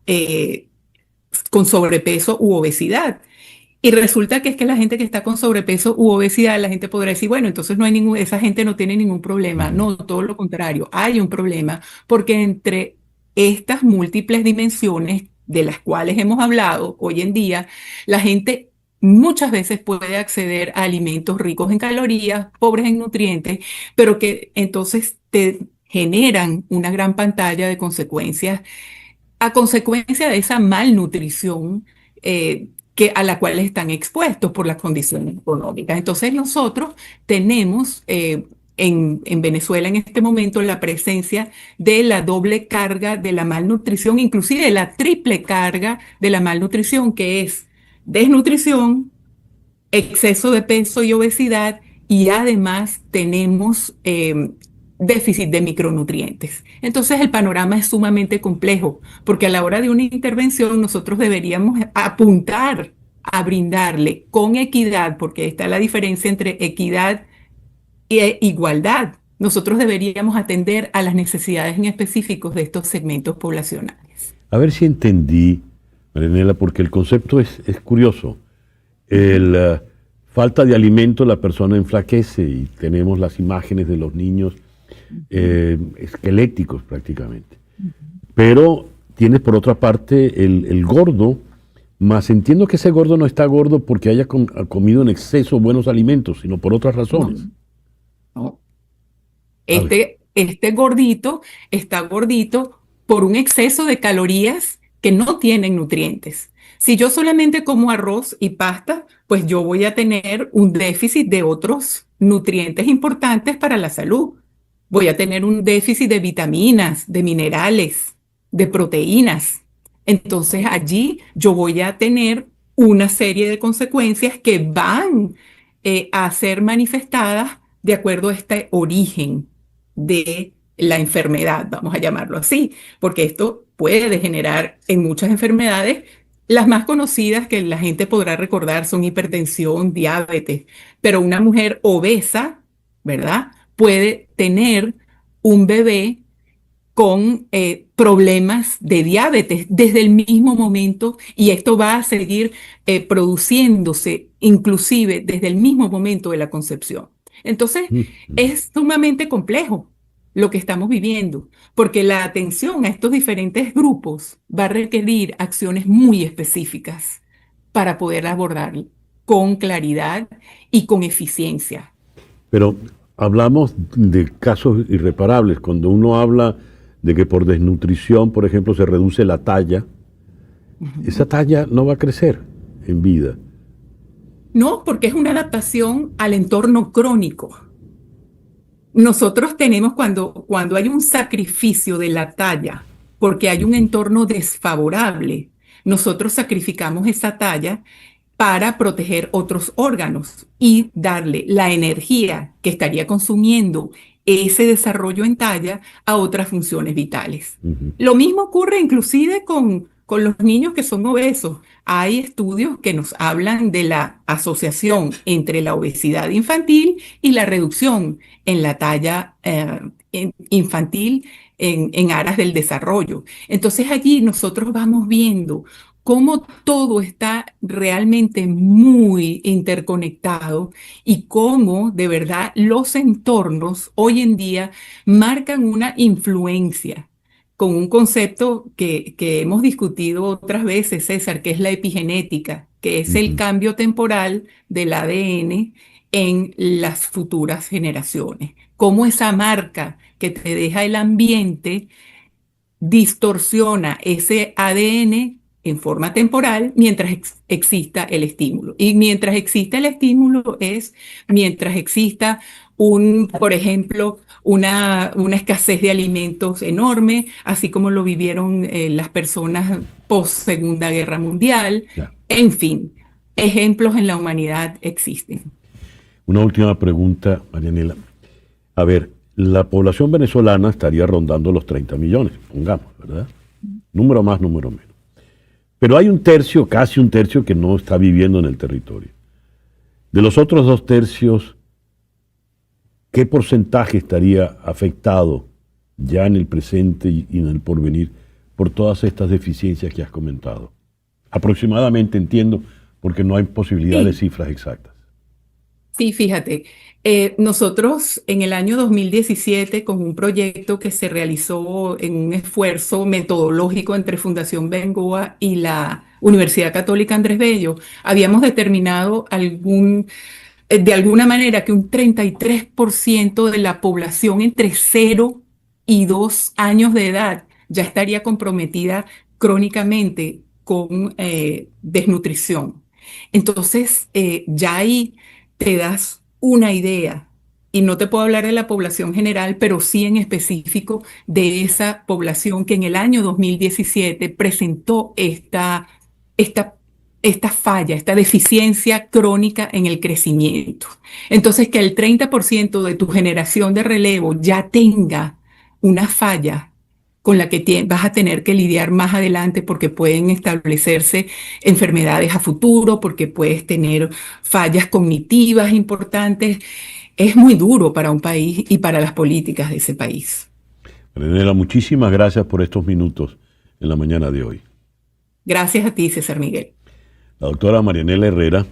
con sobrepeso u obesidad. Y resulta que es que la gente que está con sobrepeso u obesidad, la gente podrá decir, bueno, entonces no hay esa gente no tiene ningún problema. No, todo lo contrario, hay un problema, porque entre estas múltiples dimensiones de las cuales hemos hablado hoy en día, la gente muchas veces puede acceder a alimentos ricos en calorías, pobres en nutrientes, pero que entonces te generan una gran pantalla de consecuencias a consecuencia de esa malnutrición a la cual están expuestos por las condiciones económicas. Entonces nosotros tenemos en Venezuela en este momento la presencia de la doble carga de la malnutrición, inclusive de la triple carga de la malnutrición, que es desnutrición, exceso de peso y obesidad, y además tenemos déficit de micronutrientes. Entonces el panorama es sumamente complejo, porque a la hora de una intervención nosotros deberíamos apuntar a brindarle con equidad, porque está la diferencia entre equidad e igualdad. Nosotros deberíamos atender a las necesidades en específicos de estos segmentos poblacionales. A ver si entendí, Marianela, porque el concepto es curioso. Falta de alimento, la persona enflaquece y tenemos las imágenes de los niños esqueléticos prácticamente. Pero tienes por otra parte el gordo, más entiendo que ese gordo no está gordo porque haya comido en exceso buenos alimentos, sino por otras razones. No. Este gordito está gordito por un exceso de calorías que no tienen nutrientes. Si yo solamente como arroz y pasta, pues yo voy a tener un déficit de otros nutrientes importantes para la salud. Voy a tener un déficit de vitaminas, de minerales, de proteínas. Entonces allí yo voy a tener una serie de consecuencias que van a ser manifestadas de acuerdo a este origen de la enfermedad, vamos a llamarlo así, porque esto puede degenerar en muchas enfermedades. Las más conocidas que la gente podrá recordar son hipertensión, diabetes, pero una mujer obesa, ¿verdad?, puede tener un bebé con problemas de diabetes desde el mismo momento, y esto va a seguir produciéndose inclusive desde el mismo momento de la concepción. Entonces, es sumamente complejo lo que estamos viviendo, porque la atención a estos diferentes grupos va a requerir acciones muy específicas para poder abordar con claridad y con eficiencia. Pero hablamos de casos irreparables. Cuando uno habla de que por desnutrición, por ejemplo, se reduce la talla, esa talla no va a crecer en vida. No, porque es una adaptación al entorno crónico. Nosotros tenemos cuando hay un sacrificio de la talla, porque hay un entorno desfavorable, nosotros sacrificamos esa talla para proteger otros órganos y darle la energía que estaría consumiendo ese desarrollo en talla a otras funciones vitales. Lo mismo ocurre inclusive con los niños que son obesos. Hay estudios que nos hablan de la asociación entre la obesidad infantil y la reducción en la talla infantil en aras del desarrollo. Entonces allí nosotros vamos viendo cómo todo está realmente muy interconectado y cómo de verdad los entornos hoy en día marcan una influencia con un concepto que hemos discutido otras veces, César, que es la epigenética, que es el cambio temporal del ADN en las futuras generaciones. Cómo esa marca que te deja el ambiente distorsiona ese ADN en forma temporal mientras exista el estímulo. Y mientras exista el estímulo es mientras exista por ejemplo, una escasez de alimentos enorme, así como lo vivieron las personas post Segunda Guerra Mundial. Ya. En fin, ejemplos en la humanidad existen. Una última pregunta, Marianela. A ver, la población venezolana estaría rondando los 30 millones, pongamos, ¿verdad? Número más, número menos. Pero hay un tercio, casi un tercio, que no está viviendo en el territorio. De los otros 2 tercios, ¿qué porcentaje estaría afectado ya en el presente y en el porvenir por todas estas deficiencias que has comentado? Aproximadamente, entiendo, porque no hay posibilidad de Sí. cifras exactas. Sí, fíjate, nosotros en el año 2017, con un proyecto que se realizó en un esfuerzo metodológico entre Fundación Bengoa y la Universidad Católica Andrés Bello, habíamos determinado de alguna manera que un 33% de la población entre 0 y 2 años de edad ya estaría comprometida crónicamente con desnutrición. Entonces, ya ahí te das una idea. Y no te puedo hablar de la población general, pero sí en específico de esa población que en el año 2017 presentó esta, esta falla, esta deficiencia crónica en el crecimiento. Entonces, que el 30% de tu generación de relevo ya tenga una falla con la que vas a tener que lidiar más adelante porque pueden establecerse enfermedades a futuro, porque puedes tener fallas cognitivas importantes, es muy duro para un país y para las políticas de ese país. Marianela, muchísimas gracias por estos minutos en la mañana de hoy. Gracias a ti, César Miguel. La doctora Marianela Herrera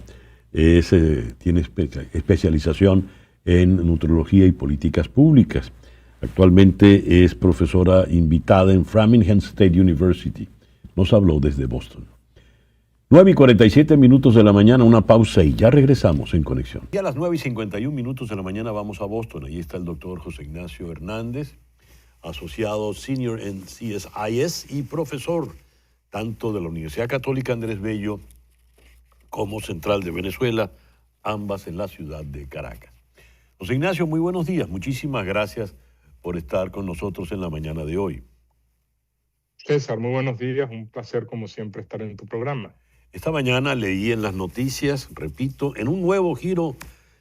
tiene especialización en nutrología y políticas públicas. Actualmente es profesora invitada en Framingham State University. Nos habló desde Boston. 9:47 de la mañana, una pausa y ya regresamos en Conexión. Y a las 9:51 de la mañana vamos a Boston. Ahí está el doctor José Ignacio Hernández, asociado senior en CSIS y profesor tanto de la Universidad Católica Andrés Bello como Central de Venezuela, ambas en la ciudad de Caracas. José Ignacio, muy buenos días. Muchísimas gracias por estar con nosotros en la mañana de hoy. César, muy buenos días. Un placer, como siempre, estar en tu programa. Esta mañana leí en las noticias, repito, en un nuevo giro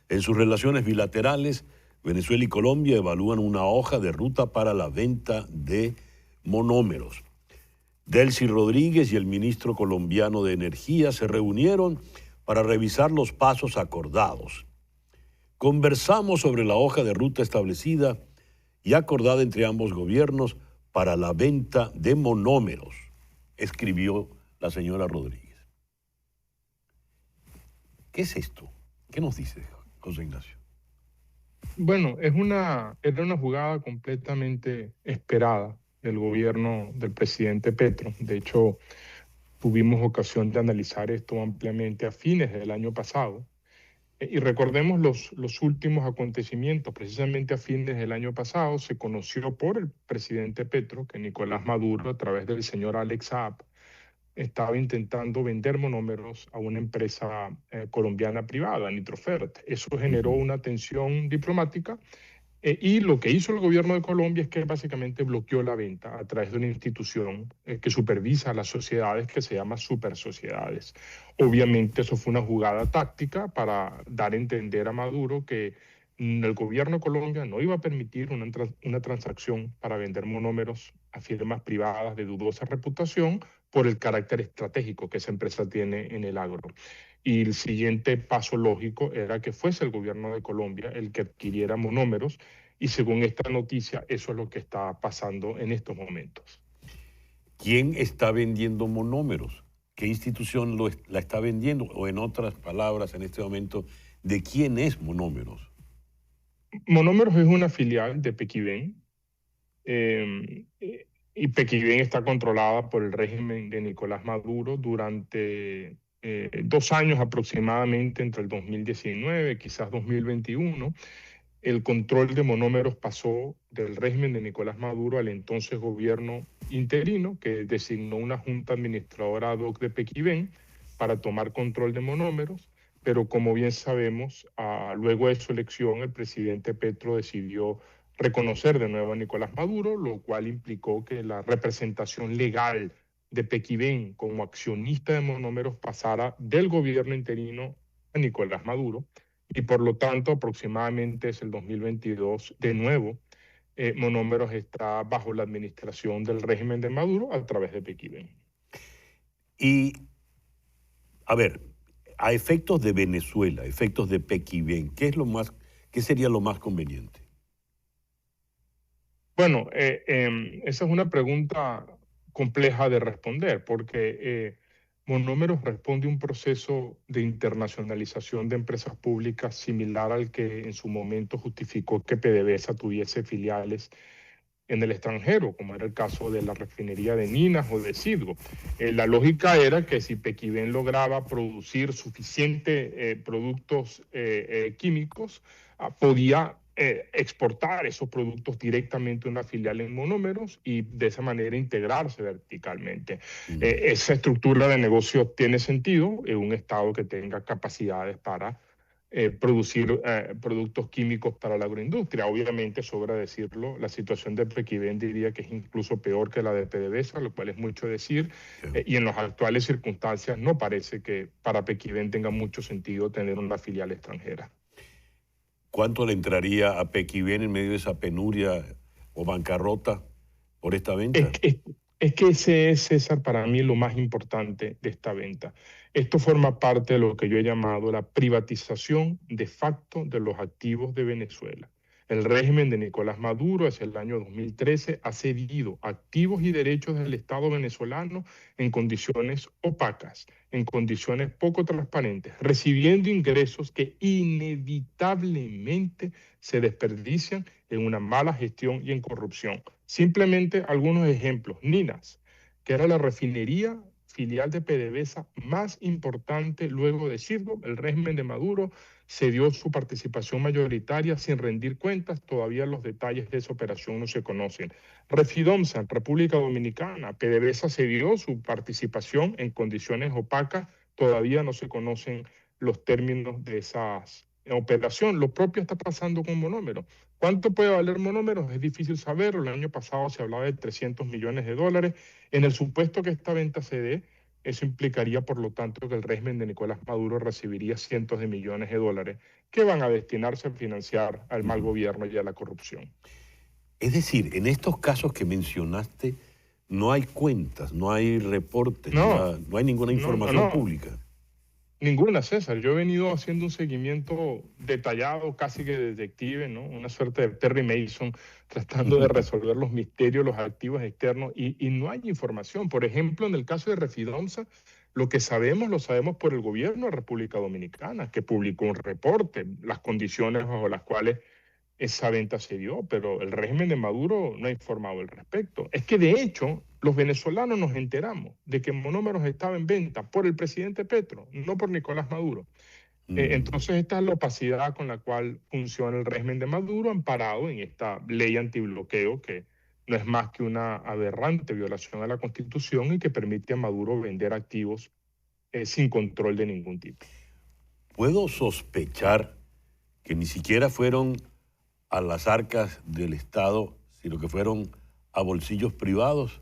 en sus relaciones bilaterales, Venezuela y Colombia evalúan una hoja de ruta para la venta de monómeros. Delcy Rodríguez y el ministro colombiano de Energía se reunieron para revisar los pasos acordados. Conversamos sobre la hoja de ruta establecida y acordada entre ambos gobiernos para la venta de monómeros, escribió la señora Rodríguez. ¿Qué es esto? ¿Qué nos dice José Ignacio? Bueno, era una jugada completamente esperada del gobierno del presidente Petro. De hecho, tuvimos ocasión de analizar esto ampliamente a fines del año pasado. Y recordemos los últimos acontecimientos. Precisamente a fines del año pasado se conoció por el presidente Petro que Nicolás Maduro, a través del señor Alex Saab, estaba intentando vender monómeros a una empresa colombiana privada, Nitrofert. Eso generó una tensión diplomática y lo que hizo el gobierno de Colombia es que básicamente bloqueó la venta a través de una institución que supervisa a las sociedades que se llama supersociedades. Obviamente eso fue una jugada táctica para dar a entender a Maduro que el gobierno de Colombia no iba a permitir una transacción para vender monómeros a firmas privadas de dudosa reputación por el carácter estratégico que esa empresa tiene en el agro. Y el siguiente paso lógico era que fuese el gobierno de Colombia el que adquiriera monómeros, y según esta noticia, eso es lo que está pasando en estos momentos. ¿Quién está vendiendo monómeros? ¿Qué institución la está vendiendo? O en otras palabras, en este momento, ¿de quién es Monómeros? Monómeros es una filial de Pequiven, y Pequiven está controlada por el régimen de Nicolás Maduro durante 2 años aproximadamente, entre el 2019, quizás 2021. el control de monómeros pasó del régimen de Nicolás Maduro al entonces gobierno interino, que designó una junta administradora ad hoc de Pequibén para tomar control de monómeros, pero como bien sabemos, luego de su elección, el presidente Petro decidió reconocer de nuevo a Nicolás Maduro, lo cual implicó que la representación legal de Pequibén como accionista de monómeros pasara del gobierno interino a Nicolás Maduro, y por lo tanto aproximadamente es el 2022 de nuevo, Monómeros está bajo la administración del régimen de Maduro a través de Pequibén. Y, a ver, a efectos de Venezuela, efectos de Pequibén, ¿qué sería lo más conveniente? Bueno, esa es una pregunta compleja de responder porque Monómeros responde a un proceso de internacionalización de empresas públicas similar al que en su momento justificó que PDVSA tuviese filiales en el extranjero, como era el caso de la refinería de Minas o de Cidgo. La lógica era que si Pequibén lograba producir suficientes productos químicos, podía exportar esos productos directamente a una filial en Monómeros y de esa manera integrarse verticalmente. Esa estructura de negocio tiene sentido en un Estado que tenga capacidades para producir productos químicos para la agroindustria. Obviamente, sobra decirlo, la situación de Pequibén diría que es incluso peor que la de PDVSA, lo cual es mucho decir, y en las actuales circunstancias no parece que para Pequibén tenga mucho sentido tener una filial extranjera. ¿Cuánto le entraría a Pequibén en medio de esa penuria o bancarrota por esta venta? Es que ese es, César, para mí lo más importante de esta venta. Esto forma parte de lo que yo he llamado la privatización de facto de los activos de Venezuela. El régimen de Nicolás Maduro, desde el año 2013, ha cedido activos y derechos del Estado venezolano en condiciones opacas, en condiciones poco transparentes, recibiendo ingresos que inevitablemente se desperdician en una mala gestión y en corrupción. Simplemente algunos ejemplos. Minas, que era la refinería filial de PDVSA más importante luego de Cidgo, el régimen de Maduro cedió su participación mayoritaria sin rendir cuentas. Todavía los detalles de esa operación no se conocen. Refidomsa, en República Dominicana, PDVSA cedió su participación en condiciones opacas. Todavía no se conocen los términos de esas operación. Lo propio está pasando con Monómeros. ¿Cuánto puede valer Monómeros? Es difícil saberlo. El año pasado se hablaba de $300 millones. En el supuesto que esta venta se dé, eso implicaría, por lo tanto, que el régimen de Nicolás Maduro recibiría cientos de millones de dólares que van a destinarse a financiar al mal gobierno y a la corrupción. Es decir, en estos casos que mencionaste, no hay cuentas, no hay reportes, no hay ninguna información pública. Ninguna, César. Yo he venido haciendo un seguimiento detallado, casi que detective, ¿no? Una suerte de Perry Mason, tratando de resolver los misterios, los activos externos, y no hay información. Por ejemplo, en el caso de Refidomsa, lo que sabemos, lo sabemos por el gobierno de República Dominicana, que publicó un reporte, las condiciones bajo las cuales esa venta se dio, pero el régimen de Maduro no ha informado al respecto. Es que de hecho los venezolanos nos enteramos de que Monómeros estaba en venta por el presidente Petro, no por Nicolás Maduro. Entonces esta es la opacidad con la cual funciona el régimen de Maduro, amparado en esta ley antibloqueo que no es más que una aberrante violación a la Constitución y que permite a Maduro vender activos sin control de ningún tipo. ¿Puedo sospechar que ni siquiera fueron a las arcas del Estado, sino que fueron a bolsillos privados?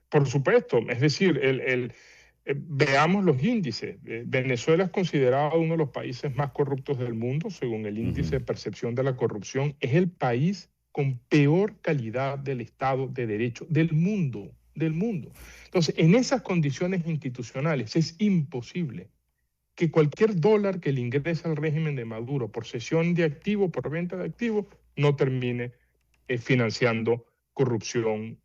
Por supuesto, es decir, veamos los índices. Venezuela es considerado uno de los países más corruptos del mundo, según el índice de percepción de la corrupción. Es el país con peor calidad del Estado de Derecho del mundo, del mundo. Entonces, en esas condiciones institucionales es imposible que cualquier dólar que le ingrese al régimen de Maduro por cesión de activo, por venta de activos, no termine financiando corrupción,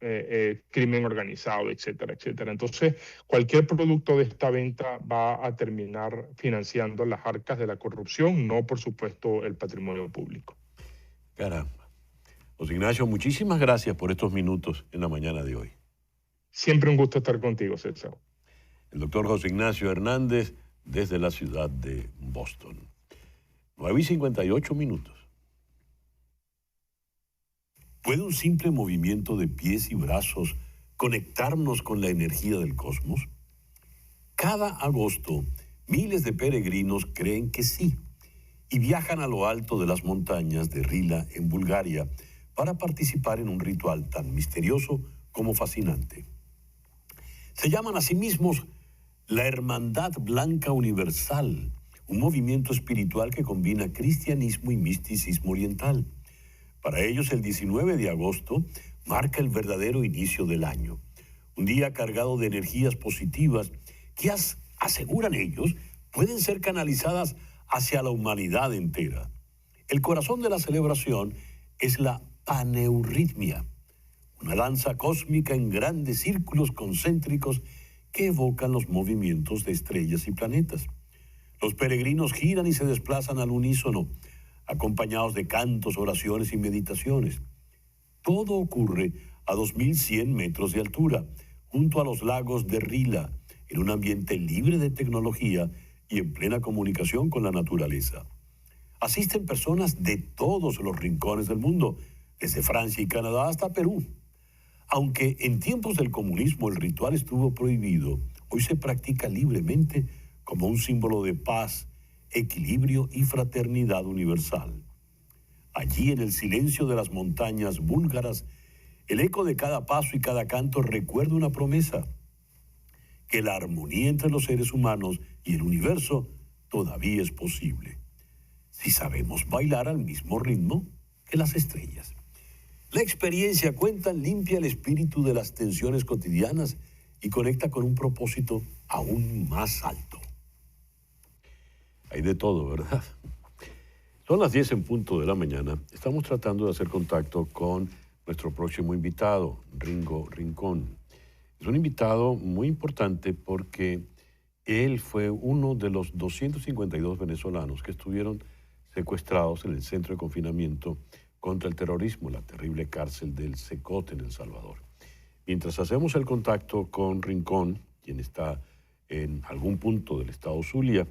crimen organizado, etcétera, etcétera. Entonces, cualquier producto de esta venta va a terminar financiando las arcas de la corrupción, no, por supuesto, el patrimonio público. Caramba. José Ignacio, muchísimas gracias por estos minutos en la mañana de hoy. Siempre un gusto estar contigo, César. El doctor José Ignacio Hernández, desde la ciudad de Boston. 9:58. ¿Puede un simple movimiento de pies y brazos conectarnos con la energía del cosmos? Cada agosto, miles de peregrinos creen que sí y viajan a lo alto de las montañas de Rila, en Bulgaria, para participar en un ritual tan misterioso como fascinante. Se llaman a sí mismos la Hermandad Blanca Universal, un movimiento espiritual que combina cristianismo y misticismo oriental. Para ellos, el 19 de agosto marca el verdadero inicio del año, un día cargado de energías positivas que, aseguran ellos, pueden ser canalizadas hacia la humanidad entera. El corazón de la celebración es la paneurritmia, una danza cósmica en grandes círculos concéntricos que evocan los movimientos de estrellas y planetas. Los peregrinos giran y se desplazan al unísono, acompañados de cantos, oraciones y meditaciones. Todo ocurre a 2.100 metros de altura, junto a los lagos de Rila, en un ambiente libre de tecnología y en plena comunicación con la naturaleza. Asisten personas de todos los rincones del mundo, desde Francia y Canadá hasta Perú. Aunque en tiempos del comunismo el ritual estuvo prohibido, hoy se practica libremente como un símbolo de paz, equilibrio y fraternidad universal. Allí, en el silencio de las montañas búlgaras, el eco de cada paso y cada canto recuerda una promesa: que la armonía entre los seres humanos y el universo todavía es posible, si sabemos bailar al mismo ritmo que las estrellas. La experiencia cuenta limpia el espíritu de las tensiones cotidianas y conecta con un propósito aún más alto. Hay de todo, ¿verdad? Son las 10 en punto de la mañana. Estamos tratando de hacer contacto con nuestro próximo invitado, Ringo Rincón. Es un invitado muy importante porque él fue uno de los 252 venezolanos que estuvieron secuestrados en el centro de confinamiento contra el terrorismo, la terrible cárcel del Secot en El Salvador. Mientras hacemos el contacto con Rincón, quien está en algún punto del estado Zulia,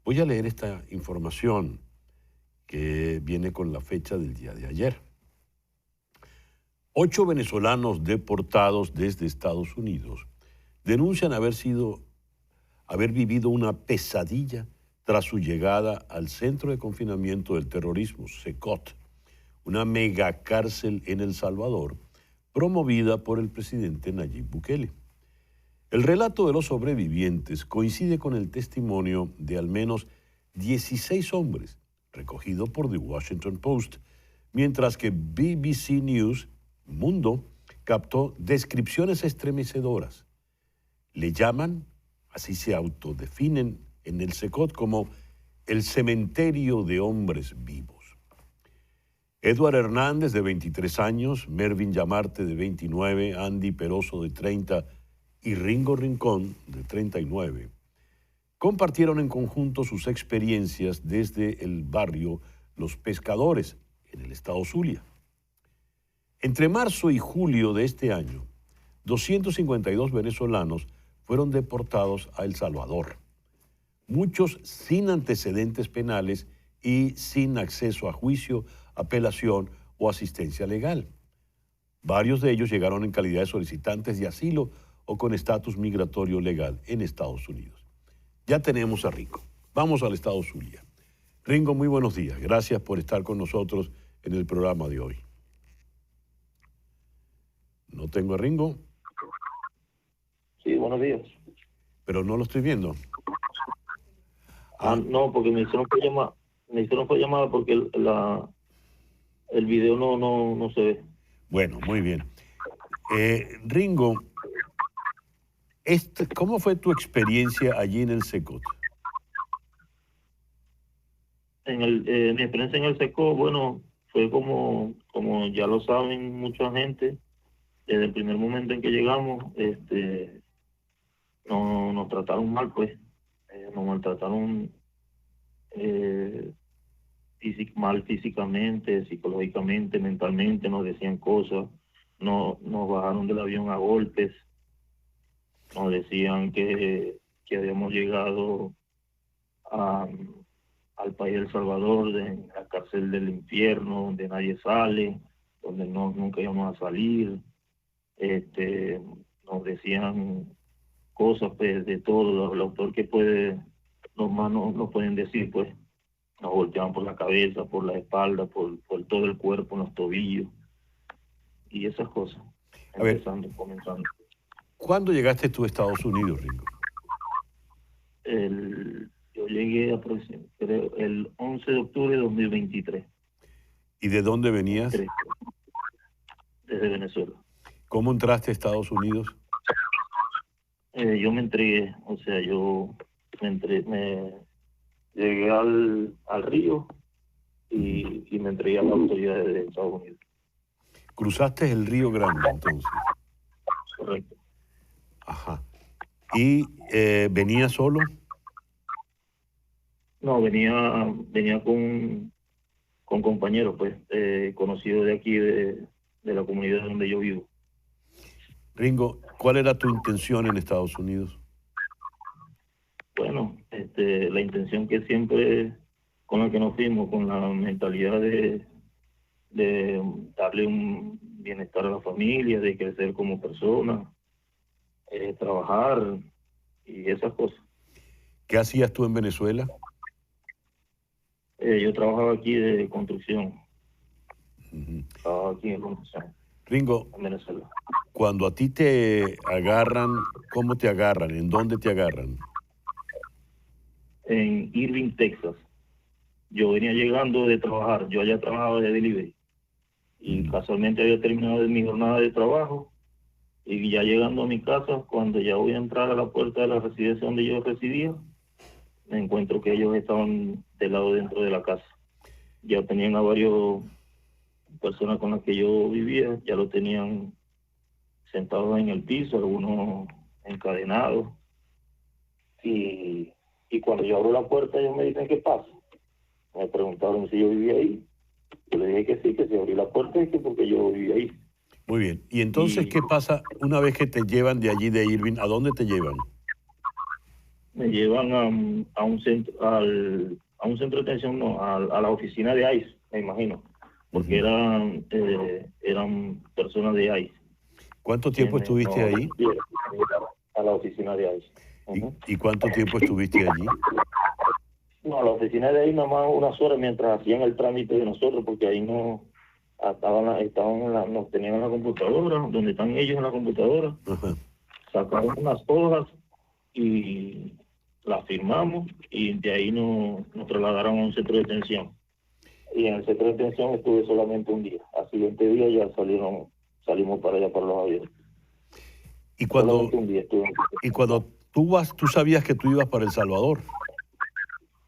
voy a leer esta información que viene con la fecha del día de ayer. 8 venezolanos deportados desde Estados Unidos denuncian haber vivido una pesadilla tras su llegada al centro de confinamiento del terrorismo, Secot, una megacárcel en El Salvador, promovida por el presidente Nayib Bukele. El relato de los sobrevivientes coincide con el testimonio de al menos 16 hombres, recogido por The Washington Post, mientras que BBC News Mundo captó descripciones estremecedoras. Le llaman, así se autodefinen en el Secot, como el cementerio de hombres vivos. Edward Hernández, de 23 años, Mervin Yamarte, de 29, Andy Peroso, de 30, y Ringo Rincón, de 39, compartieron en conjunto sus experiencias desde el barrio Los Pescadores, en el estado Zulia. Entre marzo y julio de este año, 252 venezolanos fueron deportados a El Salvador, muchos sin antecedentes penales y sin acceso a juicio, apelación o asistencia legal. Varios de ellos llegaron en calidad de solicitantes de asilo o con estatus migratorio legal en Estados Unidos. Ya tenemos a Ringo. Vamos al estado Zulia. Ringo, muy buenos días. Gracias por estar con nosotros en el programa de hoy. No tengo a Ringo. Sí, buenos días. Pero no lo estoy viendo. No, porque me hicieron por llamada porque el video no se ve. Bueno, muy bien. Ringo, ¿cómo fue tu experiencia allí en el Secot? Mi experiencia en el Secot, bueno, fue como ya lo saben mucha gente, desde el primer momento en que llegamos, nos trataron mal, pues. Nos maltrataron mal físicamente, psicológicamente, mentalmente, nos decían cosas, nos bajaron del avión a golpes, nos decían que habíamos llegado al país de El Salvador, de la cárcel del infierno, donde nadie sale, donde nunca íbamos a salir. Nos decían cosas pues, de todo, el autor que puede, los manos nos pueden decir, pues, nos golpeaban por la cabeza, por la espalda, por todo el cuerpo, en los tobillos, y esas cosas, A ver, comenzando. ¿Cuándo llegaste tú a Estados Unidos, Ringo? Yo llegué creo, el 11 de octubre de 2023. ¿Y de dónde venías? Desde Venezuela. ¿Cómo entraste a Estados Unidos? Yo me entregué, o sea, me llegué al río y me entregué a las autoridades de Estados Unidos. Cruzaste el Río Grande, entonces. Correcto. Ajá. ¿Y venías solo? No, venía con compañeros, pues, conocidos de aquí, de la comunidad donde yo vivo. Ringo, ¿cuál era tu intención en Estados Unidos? Bueno, la intención que siempre con la que nos fuimos, con la mentalidad de darle un bienestar a la familia, de crecer como persona, trabajar y esas cosas. ¿Qué hacías tú en Venezuela? Yo trabajaba aquí de construcción. Uh-huh. Trabajaba aquí en construcción. Ringo, en Venezuela. Cuando a ti te agarran, ¿cómo te agarran? ¿En dónde te agarran? En Irving, Texas. Yo venía llegando de trabajar, yo allá trabajaba de delivery. Y casualmente había terminado mi jornada de trabajo. Y ya llegando a mi casa, cuando ya voy a entrar a la puerta de la residencia donde yo residía, me encuentro que ellos estaban del lado dentro de la casa. Ya tenían a varias personas con las que yo vivía, ya lo tenían sentados en el piso, algunos encadenados. Y cuando yo abro la puerta, ellos me dicen, ¿qué pasa? Me preguntaron si yo vivía ahí. Yo le dije que sí, que si abrí la puerta es que porque yo vivía ahí. Muy bien. ¿Y entonces qué pasa una vez que te llevan de allí de Irving? ¿A dónde te llevan? Me llevan a un centro, a un centro de detención, no, a la oficina de ICE, me imagino, porque eran personas de ICE. ¿Cuánto tiempo estuviste ahí? A la oficina de ICE. ¿Y cuánto tiempo estuviste allí? No, a la oficina de ahí nada más unas horas mientras hacían el trámite de nosotros, porque ahí no nos tenían en la computadora, donde están ellos en la computadora. Ajá. Sacaron unas hojas y las firmamos y de ahí nos trasladaron a un centro de detención. Y en el centro de detención estuve solamente un día. Al siguiente día ya salimos para allá, para los aviones. Y cuando, solamente un día estuve. Y cuando tú sabías que tú ibas para El Salvador.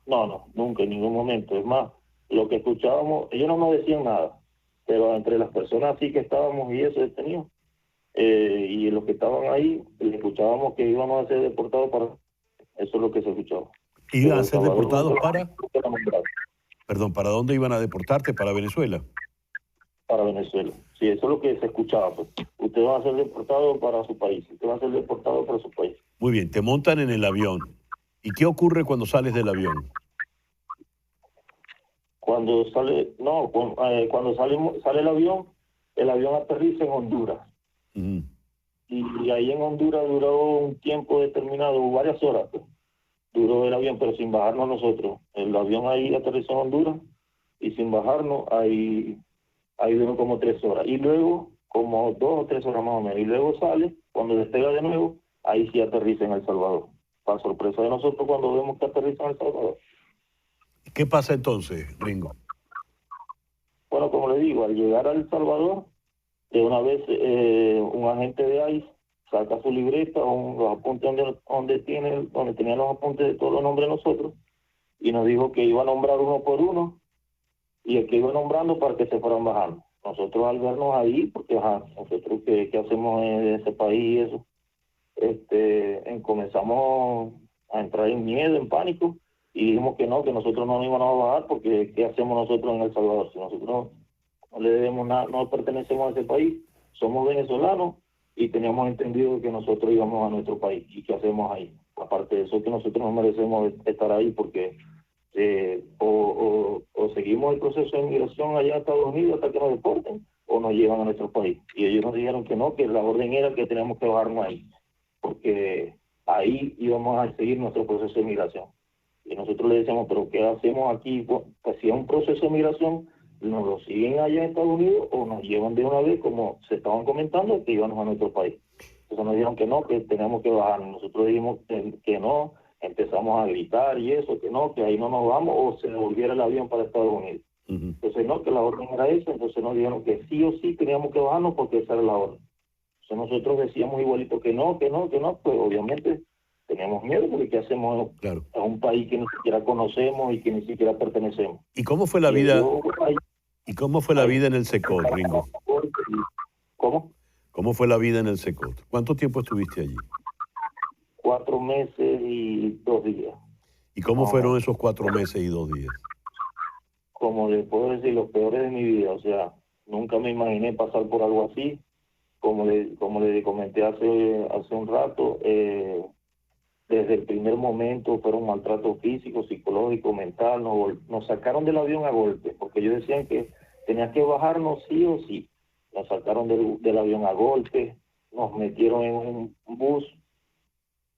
No, nunca, en ningún momento. Es más, lo que escuchábamos, ellos no nos decían nada, pero entre las personas así que estábamos y eso detenidos, y los que estaban ahí, escuchábamos que íbamos a ser deportados para... Eso es lo que se escuchaba. ¿Iban a ser deportados para? Perdón, ¿para dónde iban a deportarte? ¿Para Venezuela? Para Venezuela. Sí, eso es lo que se escuchaba. Pues. Usted va a ser deportado para su país. Usted va a ser deportado para su país. Muy bien, te montan en el avión. ¿Y qué ocurre cuando sales del avión? Cuando sale sale el avión aterriza en Honduras. Uh-huh. Y ahí en Honduras duró un tiempo determinado, varias horas, pues. Duró el avión, pero sin bajarnos nosotros. El avión ahí aterrizó en Honduras y sin bajarnos ahí duró como 3 horas. Y luego, como 2 o 3 horas más o menos. Y luego sale, cuando despega de nuevo, ahí sí aterriza en El Salvador. Para sorpresa de nosotros cuando vemos que aterriza en El Salvador. ¿Qué pasa entonces, Ringo? Bueno, como le digo, al llegar a El Salvador, de una vez un agente de ICE saca su libreta, los apuntes donde tenían los apuntes de todos los nombres de nosotros, y nos dijo que iba a nombrar uno por uno, y el que iba nombrando para que se fueran bajando. Nosotros al vernos ahí, porque nosotros ¿qué hacemos en ese país y eso? Comenzamos a entrar en miedo, en pánico, y dijimos que nosotros no nos íbamos a bajar, porque ¿qué hacemos nosotros en El Salvador? Si nosotros no le debemos nada, no pertenecemos a ese país, somos venezolanos y teníamos entendido que nosotros íbamos a nuestro país. ¿Y qué hacemos ahí? Aparte de eso, que nosotros no merecemos estar ahí porque o seguimos el proceso de inmigración allá en Estados Unidos hasta que nos deporten, o nos llevan a nuestro país. Y ellos nos dijeron que no, que la orden era que teníamos que bajarnos ahí, porque ahí íbamos a seguir nuestro proceso de inmigración. Y nosotros le decíamos, pero ¿qué hacemos aquí? Pues, si es un proceso de migración, nos lo siguen allá en Estados Unidos o nos llevan de una vez, como se estaban comentando, que íbamos a nuestro país. Entonces nos dijeron que no, que teníamos que bajarnos. Nosotros dijimos que no, empezamos a gritar y eso, que no, que ahí no nos vamos, o se devolviera el avión para Estados Unidos. Entonces no, que la orden era esa, entonces nos dijeron que sí o sí teníamos que bajarnos porque esa era la orden. Entonces nosotros decíamos igualito que no, pues obviamente teníamos miedo porque ¿qué hacemos a un país que ni siquiera conocemos y que ni siquiera pertenecemos? ¿Y cómo fue la vida? ¿Y cómo fue la vida en el Secot, Ringo? ¿Cómo? ¿Cómo fue la vida en el Secot? ¿Cuánto tiempo estuviste allí? 4 meses y 2 días. ¿Y cómo fueron esos 4 meses y 2 días? Como les puedo decir, los peores de mi vida. O sea, nunca me imaginé pasar por algo así. Como le comenté hace un rato, desde el primer momento fueron maltrato físico, psicológico, mental. Nos sacaron del avión a golpe, porque ellos decían que tenía que bajarnos sí o sí. Nos sacaron del avión a golpe, nos metieron en un bus,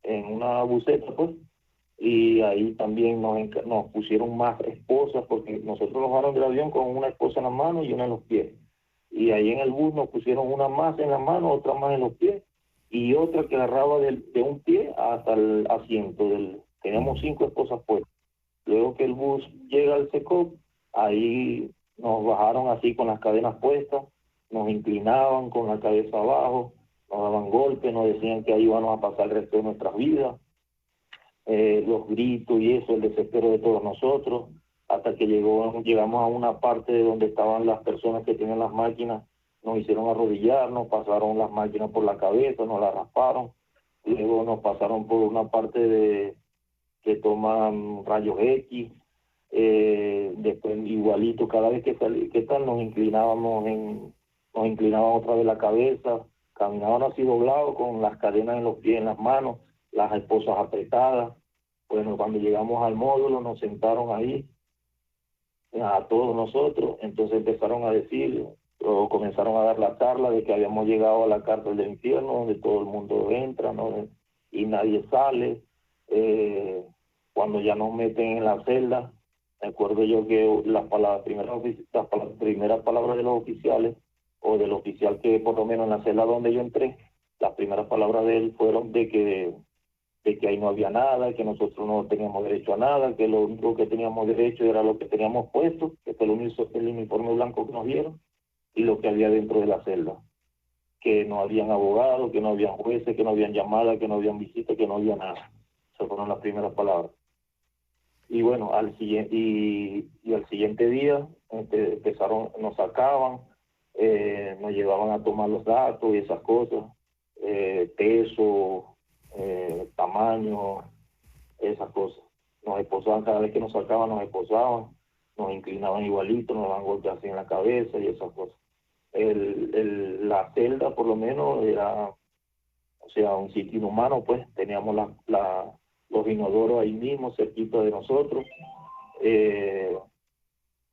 en una buseta, pues, y ahí también nos pusieron más esposas, porque nosotros nos bajaron del avión con una esposa en las manos y una en los pies. Y ahí en el bus nos pusieron una más en las manos, otra más en los pies, y otra que agarraba de un pie hasta el asiento. Teníamos 5 esposas puestas. Luego que el bus llega al Secot, ahí nos bajaron así con las cadenas puestas, nos inclinaban con la cabeza abajo, nos daban golpes, nos decían que ahí íbamos a pasar el resto de nuestras vidas. Los gritos y eso, el desespero de todos nosotros, hasta que llegamos a una parte de donde estaban las personas que tienen las máquinas, nos hicieron arrodillarnos, pasaron las máquinas por la cabeza, nos la rasparon, luego nos pasaron por una parte que toman rayos X, después igualito, cada vez que tal nos inclinaban otra vez la cabeza, caminaban así doblados con las cadenas en los pies, en las manos, las esposas apretadas. Bueno, cuando llegamos al módulo nos sentaron ahí a todos nosotros, entonces empezaron a decir, o comenzaron a dar la charla de que habíamos llegado a la cárcel del infierno, donde todo el mundo entra, ¿no? Y nadie sale. Cuando ya nos meten en la celda, me acuerdo yo que las primeras palabras de los oficiales, o del oficial que por lo menos en la celda donde yo entré, las primeras palabras de él fueron de que ahí no había nada, que nosotros no teníamos derecho a nada, que lo único que teníamos derecho era lo que teníamos puesto, que fue el uniforme blanco que nos dieron, y lo que había dentro de la celda. Que no habían abogados, que no habían jueces, que no habían llamadas, que no habían visitas, que no había nada. Esas fueron las primeras palabras. Y bueno, al siguiente día nos sacaban, nos llevaban a tomar los datos y esas cosas, peso, tamaño, esas cosas. Nos esposaban, cada vez que nos sacaban nos esposaban, nos inclinaban igualito, nos daban golpes así en la cabeza y esas cosas. La celda por lo menos era, o sea, un sitio inhumano, pues teníamos los inodoros ahí mismo, cerquita de nosotros.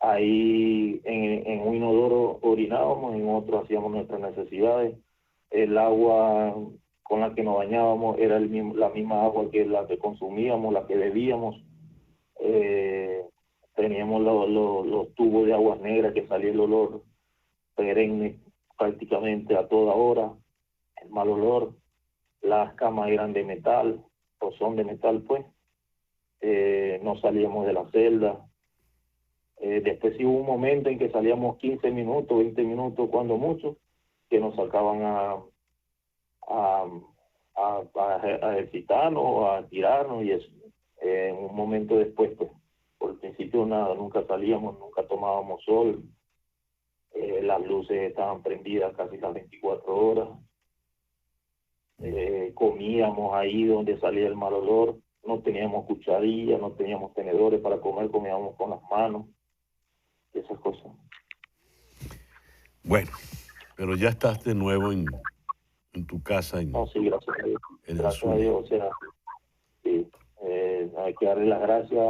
Ahí en un inodoro orinábamos, en otro hacíamos nuestras necesidades. El agua con la que nos bañábamos era la misma agua que la que consumíamos, la que bebíamos. Teníamos los tubos de aguas negras que salía el olor perenne prácticamente a toda hora, el mal olor. Las camas eran de metal, o son de metal, pues. No salíamos de la celda. Después sí hubo un momento en que salíamos 15 minutos, 20 minutos, cuando mucho, que nos sacaban a ejercitarnos, a tirarnos y eso. Un momento después, pues, por el principio nada, nunca salíamos, nunca tomábamos sol. Las luces estaban prendidas casi las 24 horas. Comíamos ahí donde salía el mal olor. No teníamos cucharillas, no teníamos tenedores para comer, comíamos con las manos. Esas cosas. Bueno, pero ya estás de nuevo en tu casa. No, sí, gracias a Dios. Gracias a Dios, o sea, sí, Hay que darle las gracias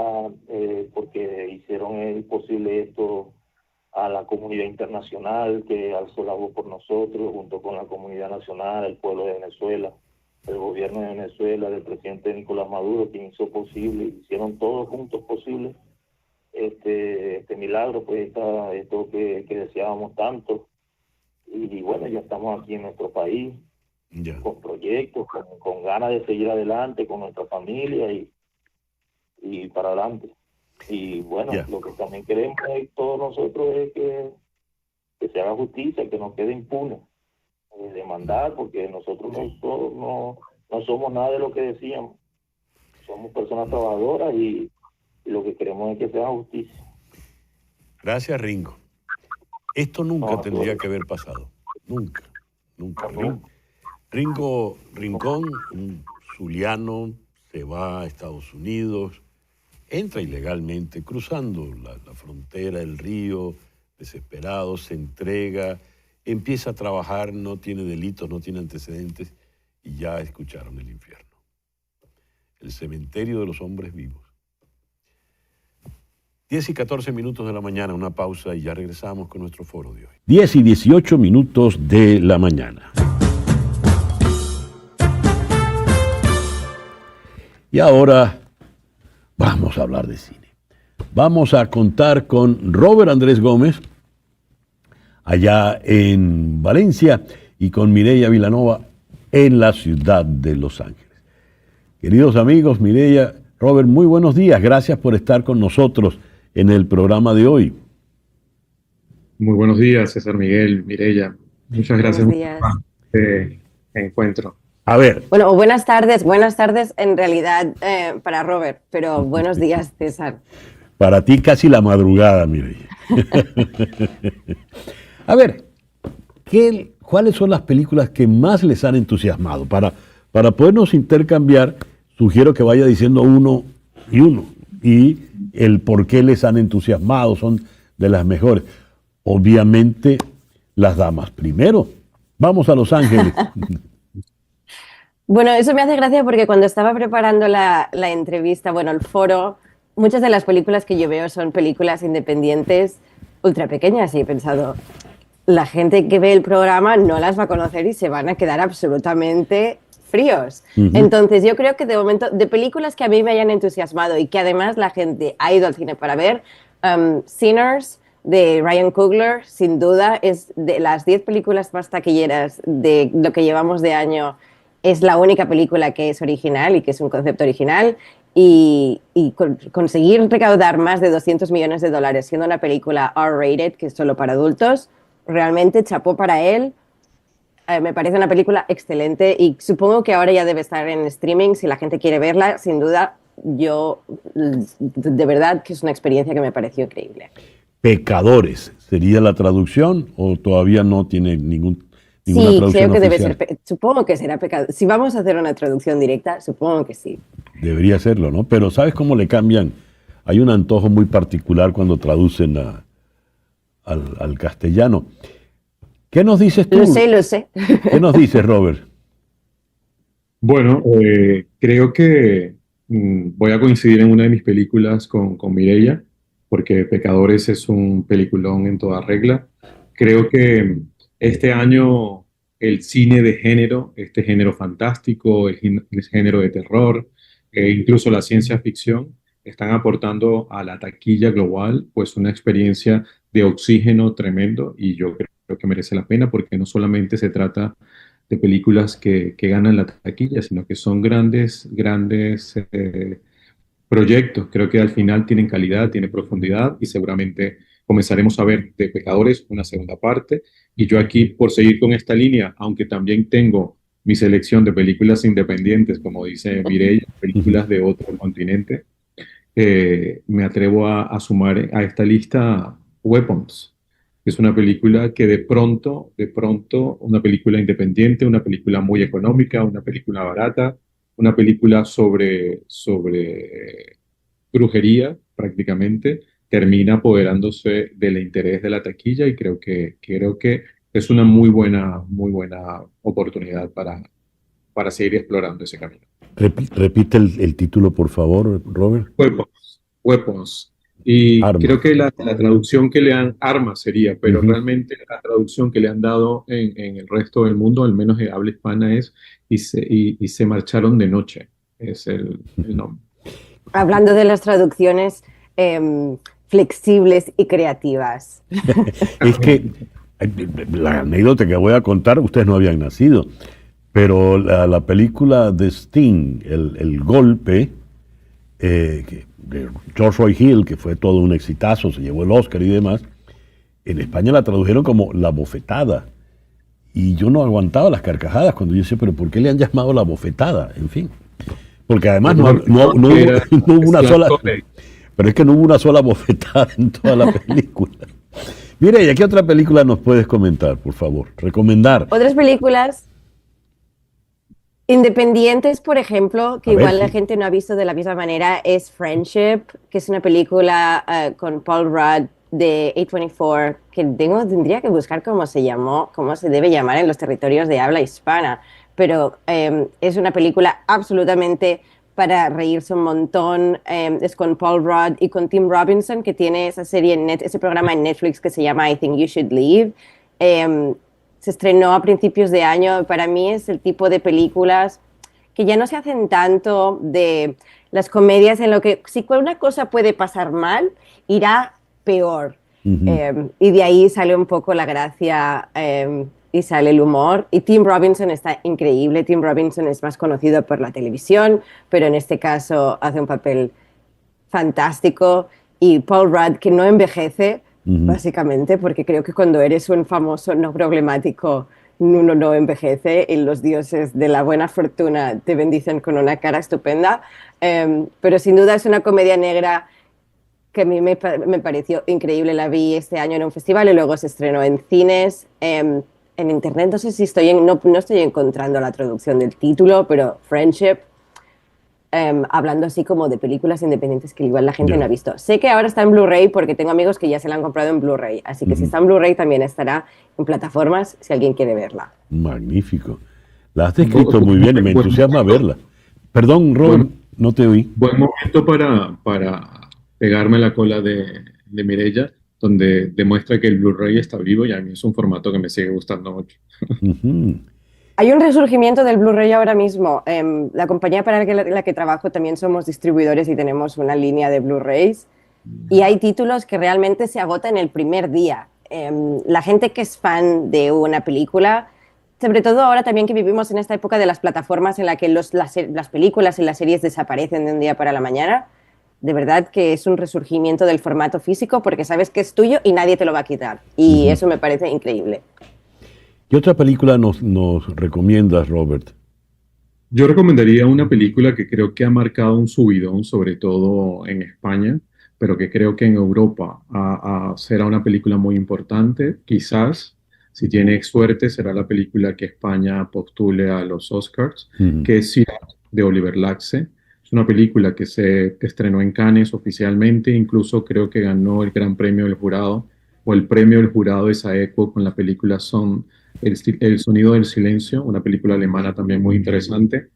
porque hicieron posible esto a la comunidad internacional que alzó la voz por nosotros, junto con la comunidad nacional, el pueblo de Venezuela, el gobierno de Venezuela, del presidente Nicolás Maduro, quien hizo posible, hicieron todos juntos posible este milagro, pues esto que deseábamos tanto. Y bueno, ya estamos aquí en nuestro país, con proyectos, con ganas de seguir adelante con nuestra familia y para adelante. Y bueno, lo que también queremos todos nosotros es que se haga justicia, que no quede impune, demandar, porque nosotros no somos nada de lo que decíamos. Somos personas trabajadoras y lo que queremos es que se haga justicia. Gracias, Ringo. Esto nunca tendría que haber pasado. Nunca. Ringo Rincón, un zuliano, se va a Estados Unidos, entra ilegalmente, cruzando la frontera, el río, desesperado, se entrega, empieza a trabajar, no tiene delitos, no tiene antecedentes, y ya escucharon el infierno. El cementerio de los hombres vivos. 10 y 14 minutos de la mañana, una pausa y ya regresamos con nuestro foro de hoy. 10 y 18 minutos de la mañana. Y ahora vamos a hablar de cine. Vamos a contar con Robert Andrés Gómez, allá en Valencia, y con Mireya Vilanova en la ciudad de Los Ángeles. Queridos amigos, Mireya, Robert, muy buenos días. Gracias por estar con nosotros en el programa de hoy. Muy buenos días, César Miguel, Mireya. Muchas gracias por este encuentro. A ver. Bueno, buenas tardes en realidad para Robert, pero buenos días, César. Para ti casi la madrugada, Mireya. A ver, ¿cuáles son las películas que más les han entusiasmado? Para podernos intercambiar, sugiero que vaya diciendo uno y el por qué les han entusiasmado, son de las mejores. Obviamente, Las Damas primero. Vamos a Los Ángeles. Bueno, eso me hace gracia porque cuando estaba preparando la entrevista, el foro, muchas de las películas que yo veo son películas independientes ultra pequeñas y he pensado, la gente que ve el programa no las va a conocer y se van a quedar absolutamente fríos. Entonces yo creo que de momento, de películas que a mí me hayan entusiasmado y que además la gente ha ido al cine para ver, Sinners de Ryan Coogler, sin duda, es de las 10 películas más taquilleras de lo que llevamos de año. Es la única película que es original y que es un concepto original y conseguir recaudar más de $200 millones siendo una película R-rated, que es solo para adultos, realmente chapó para él. Me parece una película excelente y supongo que ahora ya debe estar en streaming si la gente quiere verla. Sin duda, yo de verdad que es una experiencia que me pareció increíble. Pecadores, ¿sería la traducción o todavía no tiene ninguna traducción creo que oficial? debe ser, supongo que será pecado. Si vamos a hacer una traducción directa, supongo que sí. Debería serlo, ¿no? Pero ¿sabes cómo le cambian? Hay un antojo muy particular cuando traducen al castellano. ¿Qué nos dices tú? Lo sé. ¿Qué nos dices, Robert? Bueno, creo que voy a coincidir en una de mis películas con Mireya, porque Pecadores es un peliculón en toda regla. Creo que este año el cine de género, este género fantástico, el género de terror, incluso la ciencia ficción, están aportando a la taquilla global pues una experiencia de oxígeno tremendo y yo creo que merece la pena porque no solamente se trata de películas que ganan la taquilla, sino que son grandes proyectos. Creo que al final tienen calidad, tienen profundidad y seguramente comenzaremos a ver de Pecadores una segunda parte. Y yo aquí, por seguir con esta línea, aunque también tengo mi selección de películas independientes, como dice Mireya, películas de otro continente, me atrevo a sumar a esta lista Weapons. Es una película que de pronto, una película independiente, una película muy económica, una película barata, una película sobre brujería prácticamente, termina apoderándose del interés de la taquilla y creo que es una muy buena oportunidad para seguir explorando ese camino. Repite el título, por favor, Robert. Weapons. Y Armas. creo que la traducción que le han, armas sería, pero Ujú. realmente la traducción que le han dado en el resto del mundo, al menos de habla hispana, es y se marcharon de noche. Es el nombre. Hablando de las traducciones flexibles y creativas. Es que la anécdota que voy a contar, ustedes no habían nacido, pero la película de Sting, El Golpe, de George Roy Hill, que fue todo un exitazo, se llevó el Oscar y demás, en España la tradujeron como La Bofetada. Y yo no aguantaba las carcajadas cuando yo decía, pero ¿por qué le han llamado La Bofetada? En fin. Porque además no hubo una sola... Pero es que no hubo una sola bofetada en toda la película. Mire, ¿y qué otra película nos puedes comentar, por favor? Recomendar. Otras películas independientes, por ejemplo, que A ver, igual la sí. gente no ha visto de la misma manera, es Friendship, que es una película con Paul Rudd de A24, que tendría que buscar cómo se llamó, cómo se debe llamar en los territorios de habla hispana, pero es una película absolutamente para reírse un montón. Es con Paul Rudd y con Tim Robinson, que tiene esa serie, ese programa en Netflix que se llama I Think You Should Leave. Se estrenó a principios de año. Para mí es el tipo de películas que ya no se hacen tanto de las comedias en lo que si una cosa puede pasar mal, irá peor. Y de ahí sale un poco la gracia y sale el humor. Y Tim Robinson está increíble. Tim Robinson es más conocido por la televisión, pero en este caso hace un papel fantástico. Y Paul Rudd, que no envejece, básicamente, porque creo que cuando eres un famoso no problemático, uno no envejece y los dioses de la buena fortuna te bendicen con una cara estupenda. Pero sin duda es una comedia negra que a mí me pareció increíble. La vi este año en un festival y luego se estrenó en cines. En internet no sé si no estoy encontrando la traducción del título, pero Friendship, hablando así como de películas independientes que igual la gente no ha visto. Sé que ahora está en Blu-ray porque tengo amigos que ya se la han comprado en Blu-ray, así que si está en Blu-ray también estará en plataformas si alguien quiere verla. Magnífico. La has descrito muy bien y me entusiasma verla. Perdón, Robert, no te oí. Buen momento para pegarme la cola de Mireia, donde demuestra que el Blu-ray está vivo y a mí es un formato que me sigue gustando mucho. Hay un resurgimiento del Blu-ray ahora mismo. La compañía para la que trabajo también somos distribuidores y tenemos una línea de Blu-rays y hay títulos que realmente se agotan el primer día. La gente que es fan de una película, sobre todo ahora también que vivimos en esta época de las plataformas en la que las películas y las series desaparecen de un día para la mañana, de verdad que es un resurgimiento del formato físico porque sabes que es tuyo y nadie te lo va a quitar. Y eso me parece increíble. ¿Qué otra película nos recomiendas, Robert? Yo recomendaría una película que creo que ha marcado un subidón, sobre todo en España, pero que creo que en Europa será una película muy importante. Quizás, si tiene suerte, será la película que España postule a los Oscars, que es Sirat, de Oliver Laxe. Es una película que se estrenó en Cannes oficialmente, incluso creo que ganó el Gran Premio del Jurado, o el Premio del Jurado de Saeco con la película El Sonido del Silencio, una película alemana también muy interesante.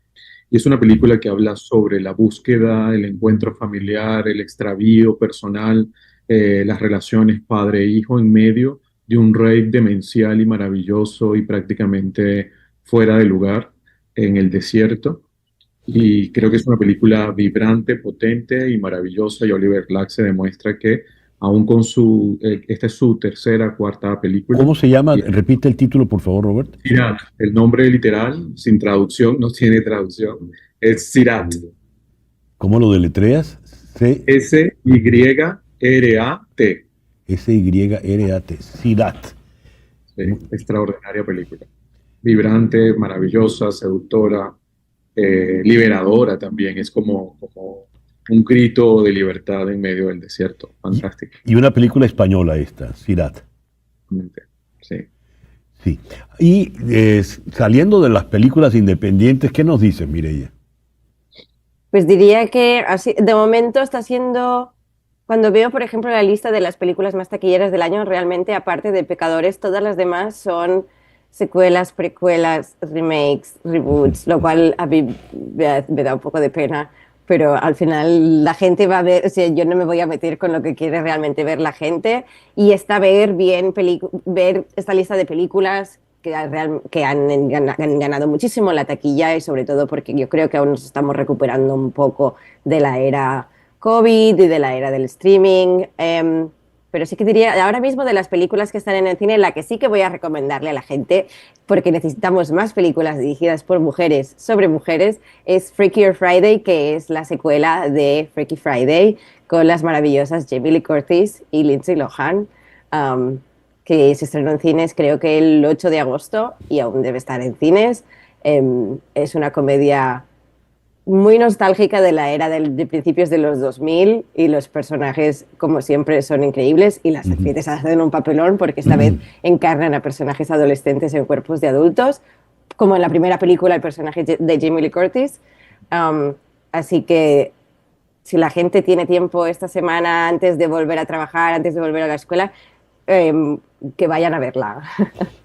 Y es una película que habla sobre la búsqueda, el encuentro familiar, el extravío personal, las relaciones padre-hijo en medio de un rey demencial y maravilloso y prácticamente fuera de lugar en el desierto. Y creo que es una película vibrante, potente y maravillosa. Y Oliver Laxe demuestra que aún con esta es su tercera, cuarta película. ¿Cómo se llama? Repite el título, por favor, Robert. Sirat, el nombre literal, sin traducción, no tiene traducción, es Sirat. ¿Cómo lo deletreas? S-Y-R-A-T. S-Y-R-A-T. Sirat. Sí, extraordinaria película. Vibrante, maravillosa, seductora, liberadora también. Es como un grito de libertad en medio del desierto. Fantástico. Y una película española esta, Sirat. Sí. Sí. Y saliendo de las películas independientes, ¿qué nos dices, Mireia? Pues diría que así, de momento está siendo, cuando veo, por ejemplo, la lista de las películas más taquilleras del año, realmente, aparte de Pecadores, todas las demás son secuelas, precuelas, remakes, reboots, lo cual a mí me da un poco de pena, pero al final la gente va a ver, o sea, yo no me voy a meter con lo que quiere realmente ver la gente, y está ver esta lista de películas que han ganado muchísimo la taquilla, y sobre todo porque yo creo que aún nos estamos recuperando un poco de la era COVID y de la era del streaming. Pero sí que diría, ahora mismo de las películas que están en el cine, la que sí que voy a recomendarle a la gente, porque necesitamos más películas dirigidas por mujeres sobre mujeres, es Freakier Friday, que es la secuela de Freaky Friday, con las maravillosas Jamie Lee Curtis y Lindsay Lohan, que se estrenó en cines creo que el 8 de agosto y aún debe estar en cines. Es una comedia muy nostálgica de la era de principios de los 2000, y los personajes, como siempre, son increíbles, y las actrices hacen un papelón porque esta vez encarnan a personajes adolescentes en cuerpos de adultos, como en la primera película el personaje de Jamie Lee Curtis. Así que si la gente tiene tiempo esta semana antes de volver a trabajar, antes de volver a la escuela, que vayan a verla.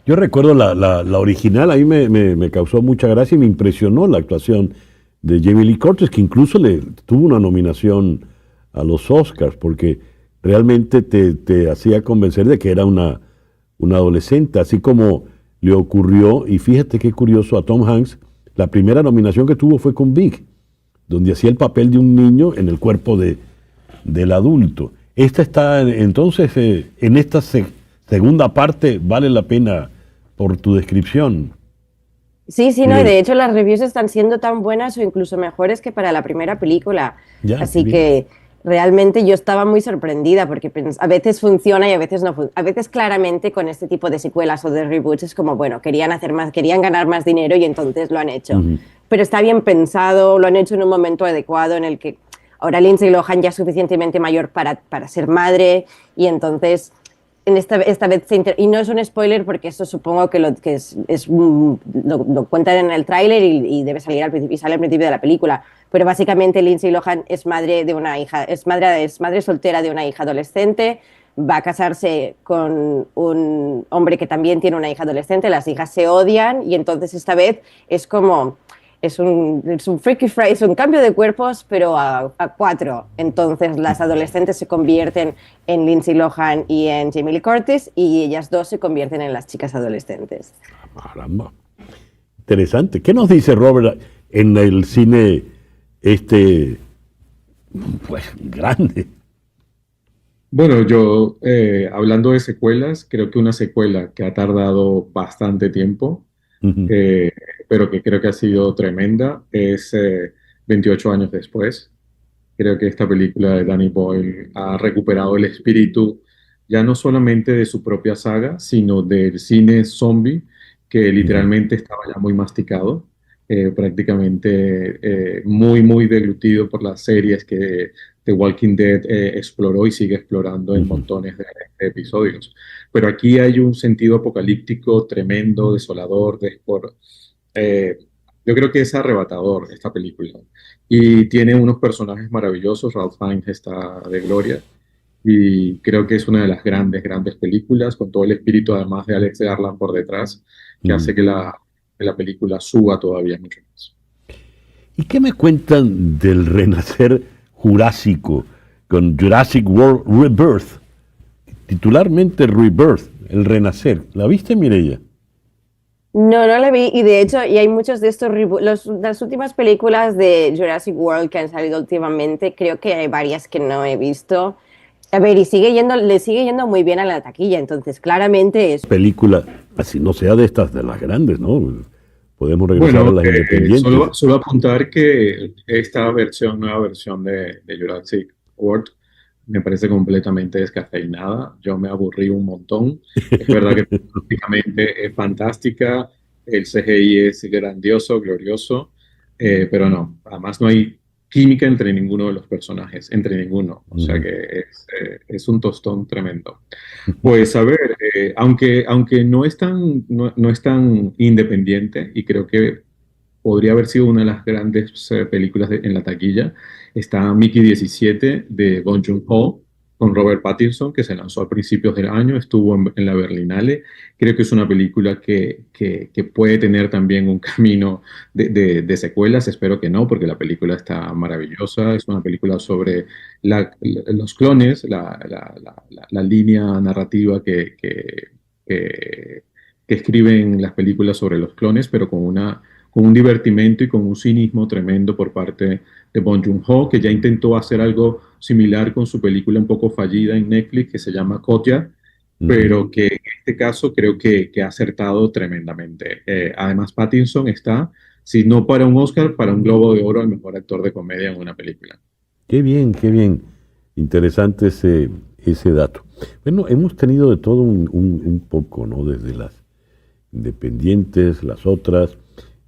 Yo recuerdo la original, a mí me causó mucha gracia y me impresionó la actuación de Jamie Lee Curtis, que incluso tuvo una nominación a los Oscars, porque realmente te hacía convencer de que era una adolescente, así como le ocurrió, y fíjate qué curioso, a Tom Hanks, la primera nominación que tuvo fue con Big, donde hacía el papel de un niño en el cuerpo del adulto. Esta está, entonces, en esta segunda parte, vale la pena por tu descripción. Sí, no, y de hecho las reviews están siendo tan buenas o incluso mejores que para la primera película. Así que realmente yo estaba muy sorprendida, porque a veces funciona y a veces no funciona. A veces claramente con este tipo de secuelas o de reboots es como, bueno, querían hacer más, querían ganar más dinero y entonces lo han hecho. Pero está bien pensado, lo han hecho en un momento adecuado en el que ahora Lindsay Lohan ya es suficientemente mayor para ser madre, y entonces esta vez y no es un spoiler porque eso supongo que lo cuentan en el tráiler y debe salir al principio, y sale al principio de la película, pero básicamente Lindsay Lohan es madre de una hija, es madre soltera de una hija adolescente, va a casarse con un hombre que también tiene una hija adolescente, las hijas se odian, y entonces esta vez es como es un Freaky Friday, es un cambio de cuerpos, pero a 4. Entonces las adolescentes se convierten en Lindsay Lohan y en Jamie Lee Curtis, y ellas dos se convierten en las chicas adolescentes. Caramba. Interesante. ¿Qué nos dice Robert en el cine pues grande? Bueno, yo, hablando de secuelas, creo que una secuela que ha tardado bastante tiempo, pero que creo que ha sido tremenda, es 28 años después. Creo que esta película de Danny Boyle ha recuperado el espíritu ya no solamente de su propia saga, sino del cine zombie, que literalmente estaba ya muy masticado, prácticamente muy deglutido por las series que The Walking Dead exploró y sigue explorando en montones de episodios. Pero aquí hay un sentido apocalíptico tremendo, desolador, eh, yo creo que es arrebatador esta película. Y tiene unos personajes maravillosos. Ralph Fiennes está de gloria. Y creo que es una de las grandes películas, con todo el espíritu, además de Alex Garland por detrás, que hace que la película suba todavía mucho más. ¿Y qué me cuentan del renacer jurásico con Jurassic World Rebirth? Titularmente Rebirth, el renacer. ¿La viste, Mireia? No la vi, y de hecho, y hay muchos de estos las últimas películas de Jurassic World que han salido últimamente, creo que hay varias que no he visto. A ver, y le sigue yendo muy bien a la taquilla, entonces claramente es... Película, así no sea de estas, de las grandes, ¿no? Podemos regresar a las independientes. Solo apuntar que esta nueva versión de Jurassic World me parece completamente descafeinada. Yo me aburrí un montón. Es verdad que prácticamente es fantástica, el CGI es grandioso, glorioso, pero no, además no hay química entre ninguno de los personajes, entre ninguno. O sea que es un tostón tremendo. Pues a ver, aunque no es tan independiente, y creo que podría haber sido una de las grandes películas en la taquilla, está Mickey 17 de Bong Joon-ho, Robert Pattinson, que se lanzó a principios del año, estuvo en la Berlinale. Creo que es una película que puede tener también un camino de secuelas. Espero que no, porque la película está maravillosa. Es una película sobre los clones, la línea narrativa que escriben las películas sobre los clones, pero con un divertimento y con un cinismo tremendo por parte de Bong Joon-ho, que ya intentó hacer algo similar con su película un poco fallida en Netflix, que se llama Kotya, pero que en este caso creo que ha acertado tremendamente. Además, Pattinson está, si no para un Oscar, para un Globo de Oro al mejor actor de comedia en una película. Qué bien, qué bien. Interesante ese dato. Bueno, hemos tenido de todo un poco, ¿no? Desde las independientes, las otras.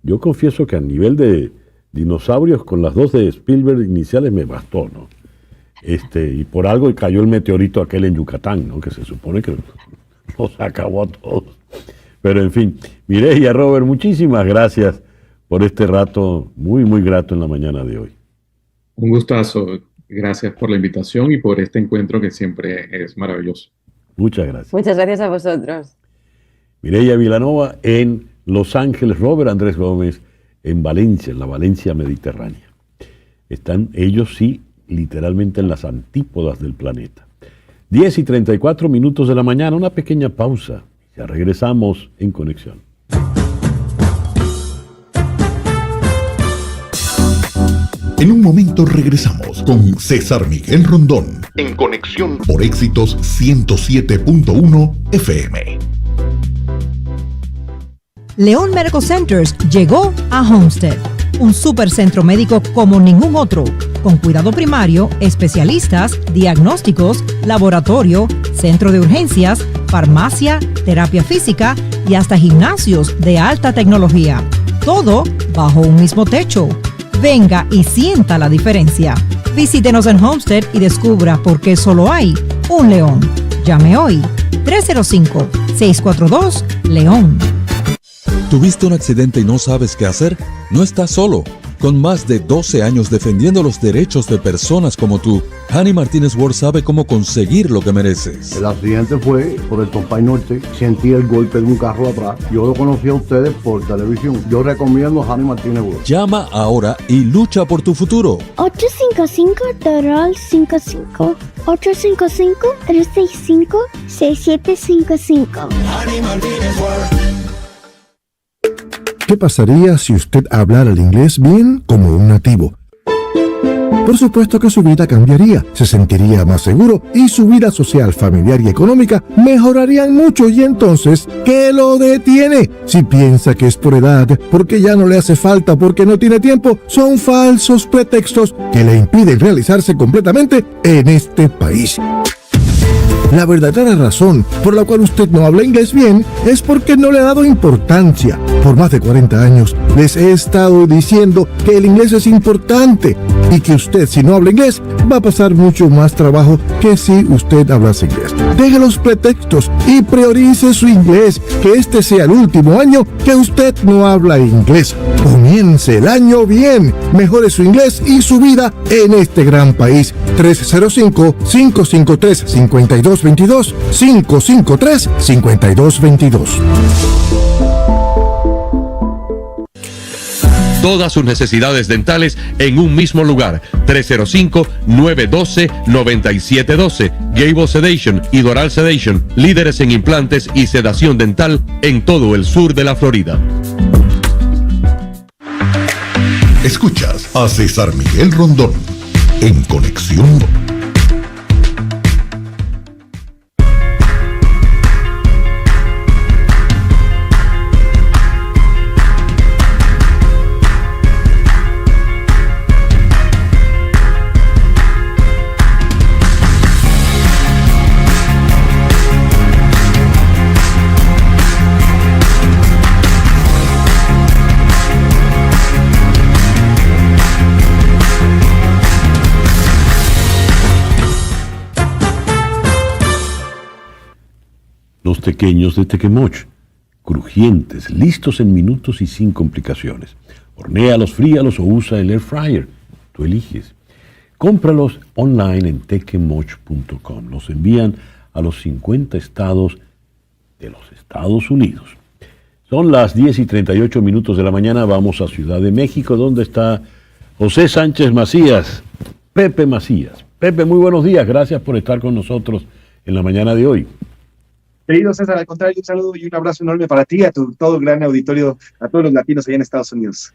Yo confieso que a nivel de dinosaurios, con las dos de Spielberg iniciales me bastó, ¿no? Y por algo cayó el meteorito aquel en Yucatán, ¿no? Que se supone que nos acabó a todos. Pero en fin, Mireia, Robert, muchísimas gracias por este rato muy, muy grato en la mañana de hoy. Un gustazo. Gracias por la invitación y por este encuentro que siempre es maravilloso. Muchas gracias. Muchas gracias a vosotros. Mireia Vilanova en Los Ángeles, Robert Andrés Gómez en Valencia, en la Valencia mediterránea. Están ellos sí literalmente en las antípodas del planeta. 10:34 de la mañana, una pequeña pausa. Ya regresamos en Conexión. En un momento regresamos con César Miguel Rondón en Conexión por Éxitos 107.1 FM. León Medical Centers llegó a Homestead, un supercentro médico como ningún otro, con cuidado primario, especialistas, diagnósticos, laboratorio, centro de urgencias, farmacia, terapia física y hasta gimnasios de alta tecnología. Todo bajo un mismo techo. Venga y sienta la diferencia. Visítenos en Homestead y descubra por qué solo hay un León. Llame hoy 305-642-LEON. ¿Tuviste un accidente y no sabes qué hacer? No estás solo. Con más de 12 años defendiendo los derechos de personas como tú, Hani Martínez Ward sabe cómo conseguir lo que mereces. El accidente fue por el Compay Norte. Sentí el golpe de un carro atrás. Yo lo conocí a ustedes por televisión. Yo recomiendo a Hani Martínez Ward. Llama ahora y lucha por tu futuro. 855-TORAL-55. 855-365-6755. Hani Martínez Ward. ¿Qué pasaría si usted hablara el inglés bien como un nativo? Por supuesto que su vida cambiaría, se sentiría más seguro y su vida social, familiar y económica mejorarían mucho. Y entonces, ¿qué lo detiene? Si piensa que es por edad, porque ya no le hace falta, porque no tiene tiempo, son falsos pretextos que le impiden realizarse completamente en este país. La verdadera razón por la cual usted no habla inglés bien es porque no le ha dado importancia. Por más de 40 años les he estado diciendo que el inglés es importante y que usted, si no habla inglés, va a pasar mucho más trabajo que si usted hablase inglés. Deje los pretextos y priorice su inglés, que este sea el último año que usted no habla inglés. Comience el año bien, mejore su inglés y su vida en este gran país. 305-553-5222, 553-5222. Todas sus necesidades dentales en un mismo lugar. 305-912-9712. Gable Sedation y Doral Sedation, líderes en implantes y sedación dental en todo el sur de la Florida. Escuchas a César Miguel Rondón en Conexión. Los tequeños de Tequemoch, crujientes, listos en minutos y sin complicaciones. Hornéalos, fríalos o usa el air fryer. Tú eliges. Cómpralos online en tequemoch.com. Los envían a los 50 estados de los Estados Unidos. Son las 10:38 de la mañana. Vamos a Ciudad de México, donde está José Sánchez Macías, Pepe Macías. Pepe, muy buenos días. Gracias por estar con nosotros en la mañana de hoy. Querido César, al contrario, un saludo y un abrazo enorme para ti, a todo el gran auditorio, a todos los latinos allá en Estados Unidos.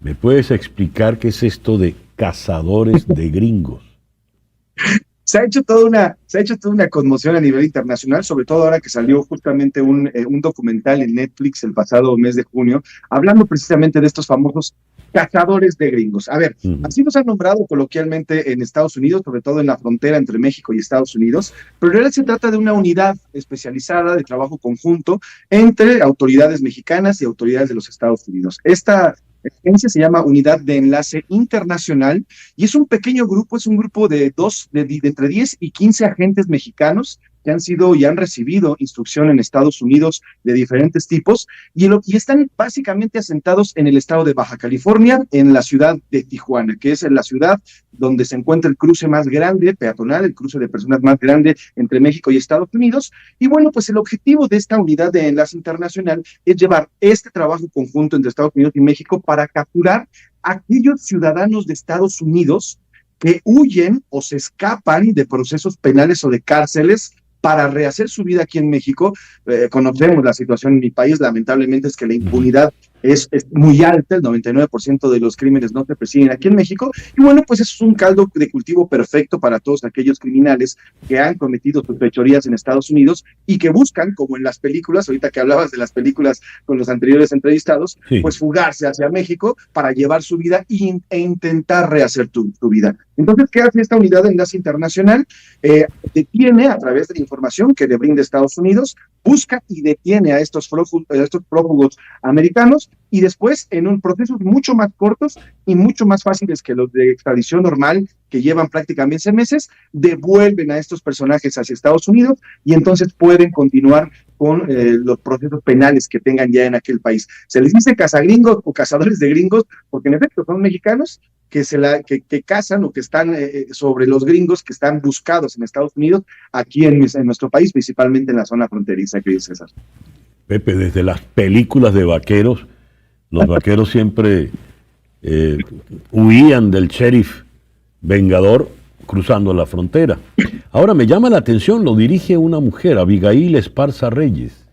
¿Me puedes explicar qué es esto de cazadores de gringos? Se ha hecho toda una conmoción a nivel internacional, sobre todo ahora que salió justamente un documental en Netflix el pasado mes de junio, hablando precisamente de estos famosos cazadores de gringos. A ver, así nos han nombrado coloquialmente en Estados Unidos, sobre todo en la frontera entre México y Estados Unidos, pero en realidad se trata de una unidad especializada de trabajo conjunto entre autoridades mexicanas y autoridades de los Estados Unidos. Esta agencia se llama Unidad de Enlace Internacional y es un pequeño grupo, es un grupo de entre 10 y 15 agentes mexicanos que han sido y han recibido instrucción en Estados Unidos de diferentes tipos y están básicamente asentados en el estado de Baja California, en la ciudad de Tijuana, que es la ciudad donde se encuentra el cruce más grande peatonal, el cruce de personas más grande entre México y Estados Unidos. Y bueno, pues el objetivo de esta unidad de enlace internacional es llevar este trabajo conjunto entre Estados Unidos y México para capturar a aquellos ciudadanos de Estados Unidos que huyen o se escapan de procesos penales o de cárceles para rehacer su vida aquí en México. Conocemos la situación en mi país, lamentablemente es que la impunidad es muy alta, el 99% de los crímenes no se persiguen aquí en México, y bueno, pues eso es un caldo de cultivo perfecto para todos aquellos criminales que han cometido sus fechorías en Estados Unidos y que buscan, como en las películas, ahorita que hablabas de las películas con los anteriores entrevistados, sí, pues fugarse hacia México para llevar su vida e intentar rehacer tu vida. Entonces, ¿qué hace esta unidad de enlace internacional? Detiene a través de la información que le brinda Estados Unidos, busca y detiene a estos prófugos americanos, y después, en procesos mucho más cortos y mucho más fáciles que los de extradición normal, que llevan prácticamente meses, devuelven a estos personajes hacia Estados Unidos y entonces pueden continuar con los procesos penales que tengan ya en aquel país. Se les dice cazagringos o cazadores de gringos porque en efecto son mexicanos que cazan o que están sobre los gringos que están buscados en Estados Unidos, aquí en nuestro país, principalmente en la zona fronteriza, querido César. Pepe, desde las películas de vaqueros, los vaqueros siempre huían del sheriff vengador cruzando la frontera. Ahora me llama la atención, lo dirige una mujer, Abigail Esparza Reyes.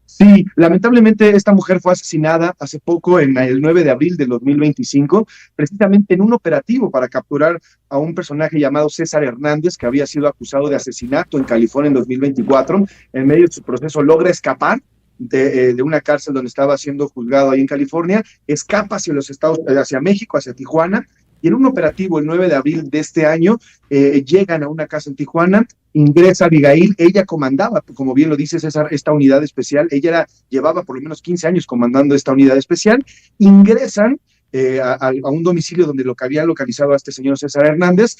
Sí, lamentablemente esta mujer fue asesinada hace poco, el 9 de abril del 2025, precisamente en un operativo para capturar a un personaje llamado César Hernández, que había sido acusado de asesinato en California en 2024. En medio de su proceso logra escapar de una cárcel donde estaba siendo juzgado ahí en California, escapa hacia México, hacia Tijuana, y en un operativo el 9 de abril de este año llegan a una casa en Tijuana, ingresa Abigail, ella comandaba, como bien lo dice César, esta unidad especial, llevaba por lo menos 15 años comandando esta unidad especial, ingresan a un domicilio donde había localizado a este señor César Hernández.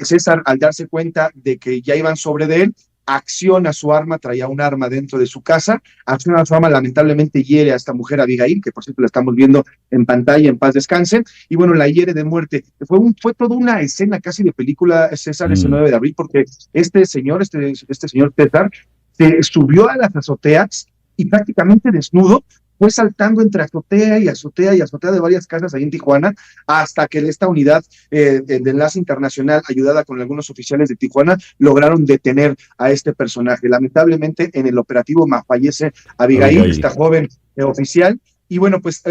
César, al darse cuenta de que ya iban sobre de él, acciona su arma, traía un arma dentro de su casa, acciona su arma, lamentablemente hiere a esta mujer Abigail, que por cierto la estamos viendo en pantalla, en paz descanse, y bueno, la hiere de muerte. Fue toda una escena casi de película, César, ese 9 de abril, porque este señor César, se subió a las azoteas y prácticamente desnudo fue saltando entre azotea y azotea y azotea de varias casas ahí en Tijuana, hasta que esta unidad de enlace internacional, ayudada con algunos oficiales de Tijuana, lograron detener a este personaje. Lamentablemente en el operativo fallece Abigail, esta joven oficial. Y bueno, pues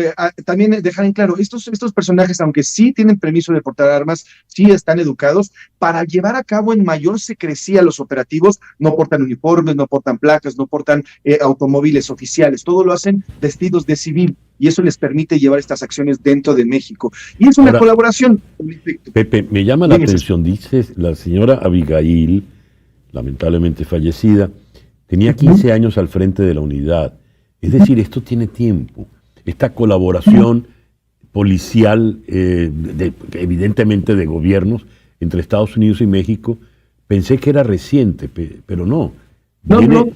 también dejar en claro, estos personajes, aunque sí tienen permiso de portar armas, sí están educados, para llevar a cabo en mayor secrecía los operativos, no portan uniformes, no portan placas, no portan automóviles oficiales, todo lo hacen vestidos de civil, y eso les permite llevar estas acciones dentro de México. Y es una colaboración. Pepe, me llama la atención, dice la señora Abigail, lamentablemente fallecida, tenía 15 años al frente de la unidad, es decir, esto tiene tiempo. Esta colaboración policial, evidentemente de gobiernos, entre Estados Unidos y México, pensé que era reciente, pero no. No.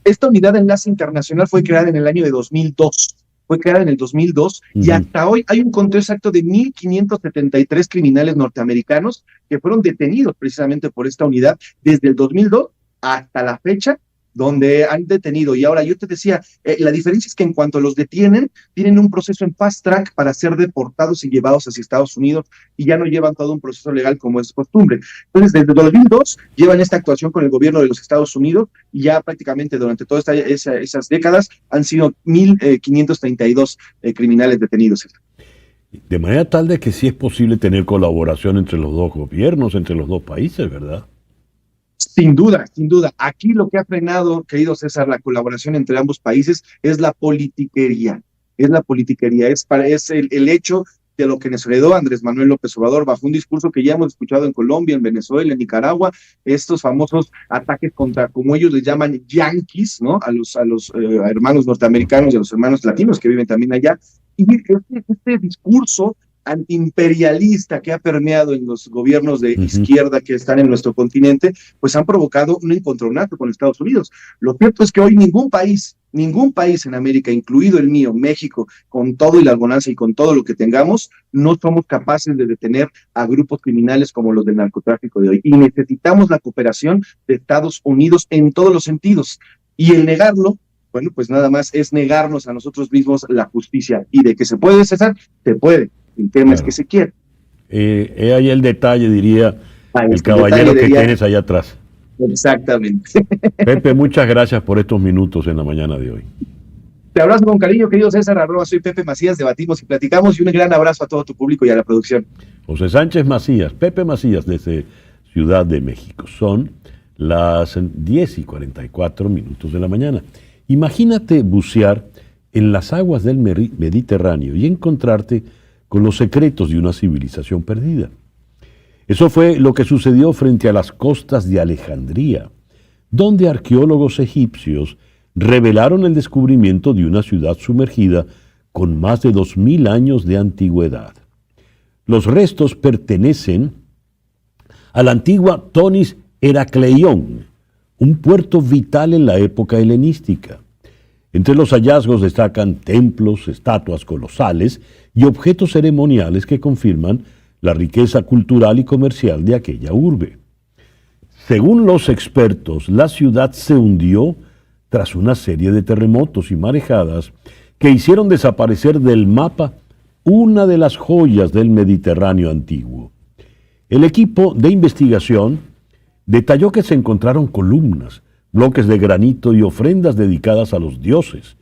Esta unidad de enlace internacional fue creada en el año de 2002. fue creada en el 2002 y hasta hoy hay un conteo exacto de 1.573 criminales norteamericanos que fueron detenidos precisamente por esta unidad desde el 2002 hasta la fecha donde han detenido. Y ahora yo te decía, la diferencia es que en cuanto los detienen, tienen un proceso en fast track para ser deportados y llevados hacia Estados Unidos y ya no llevan todo un proceso legal como es costumbre. Entonces, desde 2002 llevan esta actuación con el gobierno de los Estados Unidos y ya prácticamente durante todas esas décadas han sido 1.532 criminales detenidos. De manera tal de que sí es posible tener colaboración entre los dos gobiernos, entre los dos países, ¿verdad? Sin duda, sin duda. Aquí lo que ha frenado, querido César, la colaboración entre ambos países es la politiquería. Es la politiquería, es el hecho de lo que nos heredó Andrés Manuel López Obrador bajo un discurso que ya hemos escuchado en Colombia, en Venezuela, en Nicaragua, estos famosos ataques contra, como ellos les llaman, yanquis, ¿no? A los hermanos norteamericanos y a los hermanos latinos que viven también allá. Y este discurso antiimperialista que ha permeado en los gobiernos de izquierda que están en nuestro continente, pues han provocado un encontronazo con Estados Unidos. Lo cierto es que hoy ningún país en América, incluido el mío, México, con todo y la bonanza y con todo lo que tengamos, no somos capaces de detener a grupos criminales como los del narcotráfico de hoy. Y necesitamos la cooperación de Estados Unidos en todos los sentidos. Y el negarlo, bueno, pues nada más es negarnos a nosotros mismos la justicia. Y de que se puede, César, se puede. El tema es que se quiere. Ahí el detalle, diría el caballero que tienes allá atrás. Exactamente. Pepe, muchas gracias por estos minutos en la mañana de hoy. Te abrazo con cariño, querido César, @soy Pepe Macías, debatimos y platicamos, y un gran abrazo a todo tu público y a la producción. José Sánchez Macías, Pepe Macías, desde Ciudad de México. Son las 10:44 de la mañana. Imagínate bucear en las aguas del Mediterráneo y encontrarte con los secretos de una civilización perdida. Eso fue lo que sucedió frente a las costas de Alejandría, donde arqueólogos egipcios revelaron el descubrimiento de una ciudad sumergida con más de 2000 años de antigüedad. Los restos pertenecen a la antigua Tonis Heracleion, un puerto vital en la época helenística. Entre los hallazgos destacan templos, estatuas colosales y objetos ceremoniales que confirman la riqueza cultural y comercial de aquella urbe. Según los expertos, la ciudad se hundió tras una serie de terremotos y marejadas que hicieron desaparecer del mapa una de las joyas del Mediterráneo antiguo. El equipo de investigación detalló que se encontraron columnas, bloques de granito y ofrendas dedicadas a los dioses,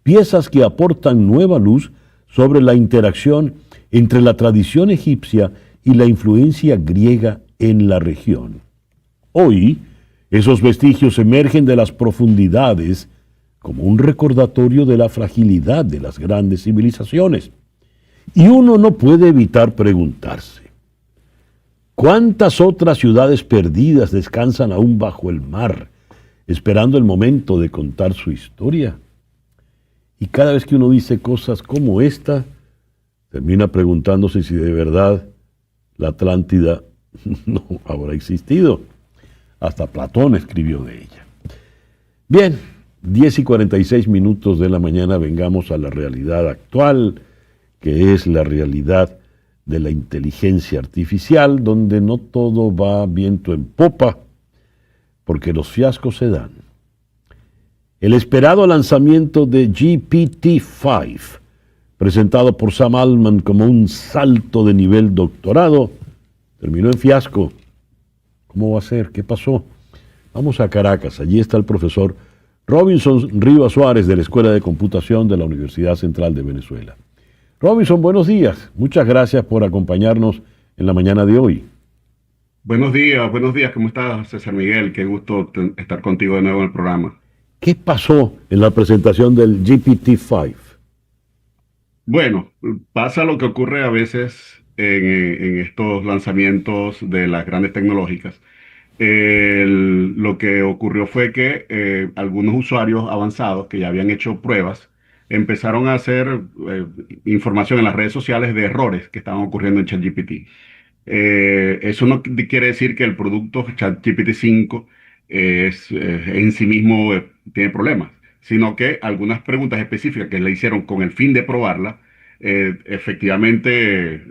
piezas que aportan nueva luz sobre la interacción entre la tradición egipcia y la influencia griega en la región. Hoy, esos vestigios emergen de las profundidades como un recordatorio de la fragilidad de las grandes civilizaciones. Y uno no puede evitar preguntarse, ¿cuántas otras ciudades perdidas descansan aún bajo el mar, esperando el momento de contar su historia? Y cada vez que uno dice cosas como esta, termina preguntándose si de verdad la Atlántida no habrá existido. Hasta Platón escribió de ella. Bien, 10:46 de la mañana, vengamos a la realidad actual, que es la realidad de la inteligencia artificial, donde no todo va viento en popa, porque los fiascos se dan. El esperado lanzamiento de GPT-5, presentado por Sam Altman como un salto de nivel doctorado, terminó en fiasco. ¿Cómo va a ser? ¿Qué pasó? Vamos a Caracas. Allí está el profesor Robinson Rivas Suárez, de la Escuela de Computación de la Universidad Central de Venezuela. Robinson, buenos días. Muchas gracias por acompañarnos en la mañana de hoy. Buenos días. ¿Cómo estás, César Miguel? Qué gusto estar contigo de nuevo en el programa. ¿Qué pasó en la presentación del GPT-5? Bueno, pasa lo que ocurre a veces en estos lanzamientos de las grandes tecnológicas. Lo que ocurrió fue que algunos usuarios avanzados que ya habían hecho pruebas empezaron a hacer información en las redes sociales de errores que estaban ocurriendo en ChatGPT. Eso no quiere decir que el producto ChatGPT 5 en sí mismo tiene problemas. sino que algunas preguntas específicas que le hicieron con el fin de probarla, efectivamente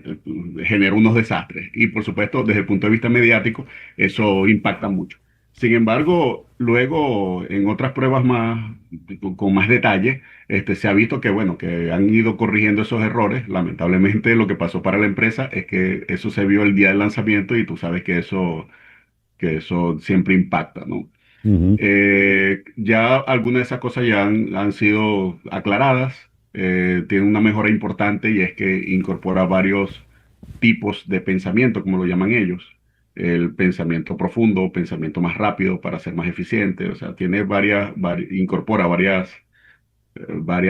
generó unos desastres. Y por supuesto, desde el punto de vista mediático, eso impacta mucho. Sin embargo, luego en otras pruebas con más detalle, se ha visto que, bueno, que han ido corrigiendo esos errores. Lamentablemente, lo que pasó para la empresa es que eso se vio el día del lanzamiento y tú sabes que eso siempre impacta, ¿no? Ya algunas de esas cosas ya han sido aclaradas. Tiene una mejora importante y es que incorpora varios tipos de pensamiento, como lo llaman ellos. El pensamiento profundo, pensamiento más rápido para ser más eficiente. O sea, tiene incorpora varias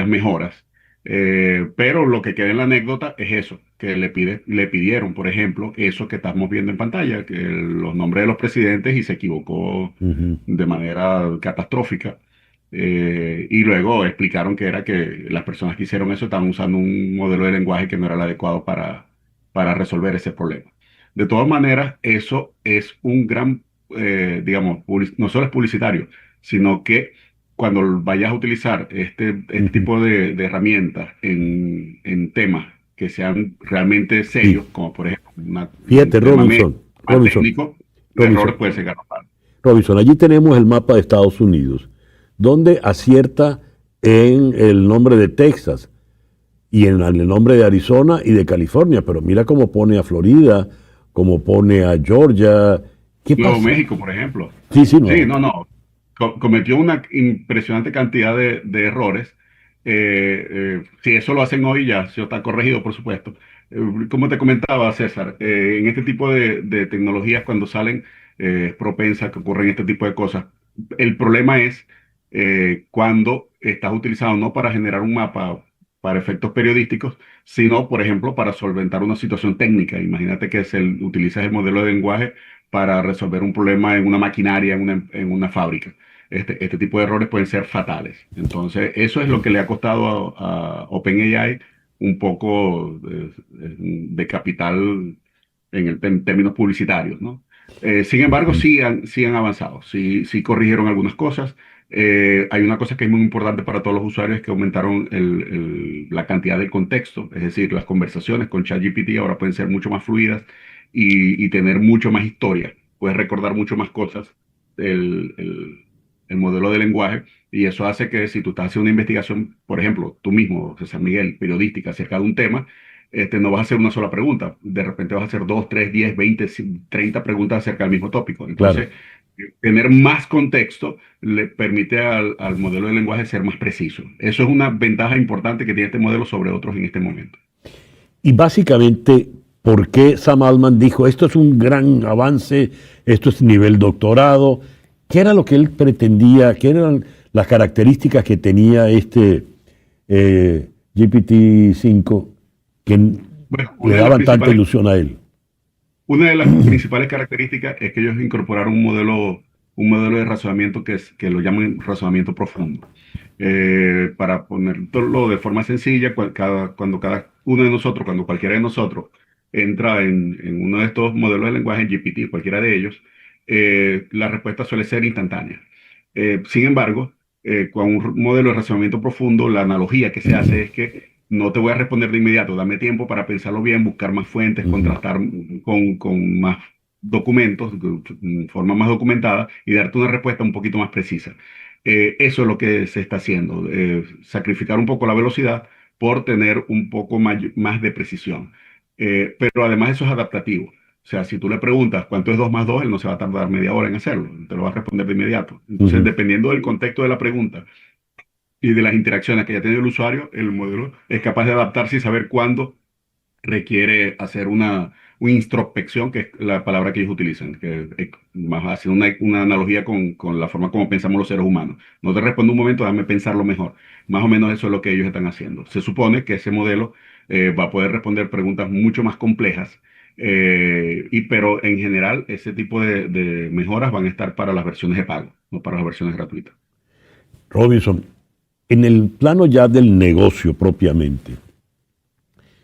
mejoras. Pero lo que queda en la anécdota es eso, que le pidieron, por ejemplo, eso que estamos viendo en pantalla, que los nombres de los presidentes, y se equivocó de manera catastrófica. Y luego explicaron que era que las personas que hicieron eso estaban usando un modelo de lenguaje que no era el adecuado para resolver ese problema. De todas maneras, eso es un gran, digamos, no solo es publicitario, sino que cuando vayas a utilizar este tipo de herramientas en temas que sean realmente serios, como por ejemplo Fíjate, Robinson, técnico, errores pueden ser garrafales. Robinson, allí tenemos el mapa de Estados Unidos, donde acierta en el nombre de Texas y en el nombre de Arizona y de California, pero mira cómo pone a Florida, cómo pone a Georgia. ¿Qué pasa? Nuevo México, por ejemplo. Sí, no. Cometió una impresionante cantidad de errores. Si eso lo hacen hoy, ya eso está corregido, por supuesto. Como te comentaba, César, en este tipo de tecnologías, cuando salen, es propensa que ocurran este tipo de cosas. El problema es cuando estás utilizado no para generar un mapa para efectos periodísticos, sino, por ejemplo, para solventar una situación técnica. Imagínate que utilizas el modelo de lenguaje para resolver un problema en una maquinaria, en una fábrica. Este tipo de errores pueden ser fatales. Entonces, eso es lo que le ha costado a OpenAI un poco de capital en términos publicitarios, ¿no? Sin embargo, sí han avanzado, sí corrigieron algunas cosas. Hay una cosa que es muy importante para todos los usuarios, que aumentaron la cantidad de contexto, es decir, las conversaciones con ChatGPT ahora pueden ser mucho más fluidas y tener mucho más historia. Puedes recordar mucho más cosas el modelo de lenguaje, y eso hace que si tú estás haciendo una investigación, por ejemplo, tú mismo, César Miguel, periodística, acerca de un tema, no vas a hacer una sola pregunta, de repente vas a hacer 2, 3, 10, 20, 30 preguntas acerca del mismo tópico. Entonces, tener más contexto le permite al modelo de lenguaje ser más preciso. Eso es una ventaja importante que tiene este modelo sobre otros en este momento. Y básicamente, ¿por qué Sam Altman dijo, esto es un gran avance, esto es nivel doctorado? ¿Qué era lo que él pretendía? ¿Qué eran las características que tenía este GPT-5 que le daban tanta ilusión a él? Una de las principales características es que ellos incorporaron un modelo de razonamiento que lo llaman razonamiento profundo. Para ponerlo de forma sencilla, cuando cada uno de nosotros, cuando cualquiera de nosotros entra en uno de estos modelos de lenguaje, en GPT, cualquiera de ellos, la respuesta suele ser instantánea. Sin embargo, con un modelo de razonamiento profundo, la analogía que se hace es que no te voy a responder de inmediato, dame tiempo para pensarlo bien, buscar más fuentes, contrastar con más documentos, de forma más documentada, y darte una respuesta un poquito más precisa. Eso es lo que se está haciendo, sacrificar un poco la velocidad por tener un poco más de precisión. Pero además eso es adaptativo. O sea, si tú le preguntas cuánto es 2 más 2, él no se va a tardar media hora en hacerlo, te lo va a responder de inmediato. Entonces, dependiendo del contexto de la pregunta y de las interacciones que ya tiene el usuario, el modelo es capaz de adaptarse y saber cuándo requiere hacer una introspección, que es la palabra que ellos utilizan, que es más haciendo una analogía con la forma como pensamos los seres humanos. No te respondo un momento, déjame pensarlo mejor. Más o menos eso es lo que ellos están haciendo. Se supone que ese modelo va a poder responder preguntas mucho más complejas, pero en general ese tipo de mejoras van a estar para las versiones de pago, no para las versiones gratuitas. Robinson, en el plano ya del negocio propiamente,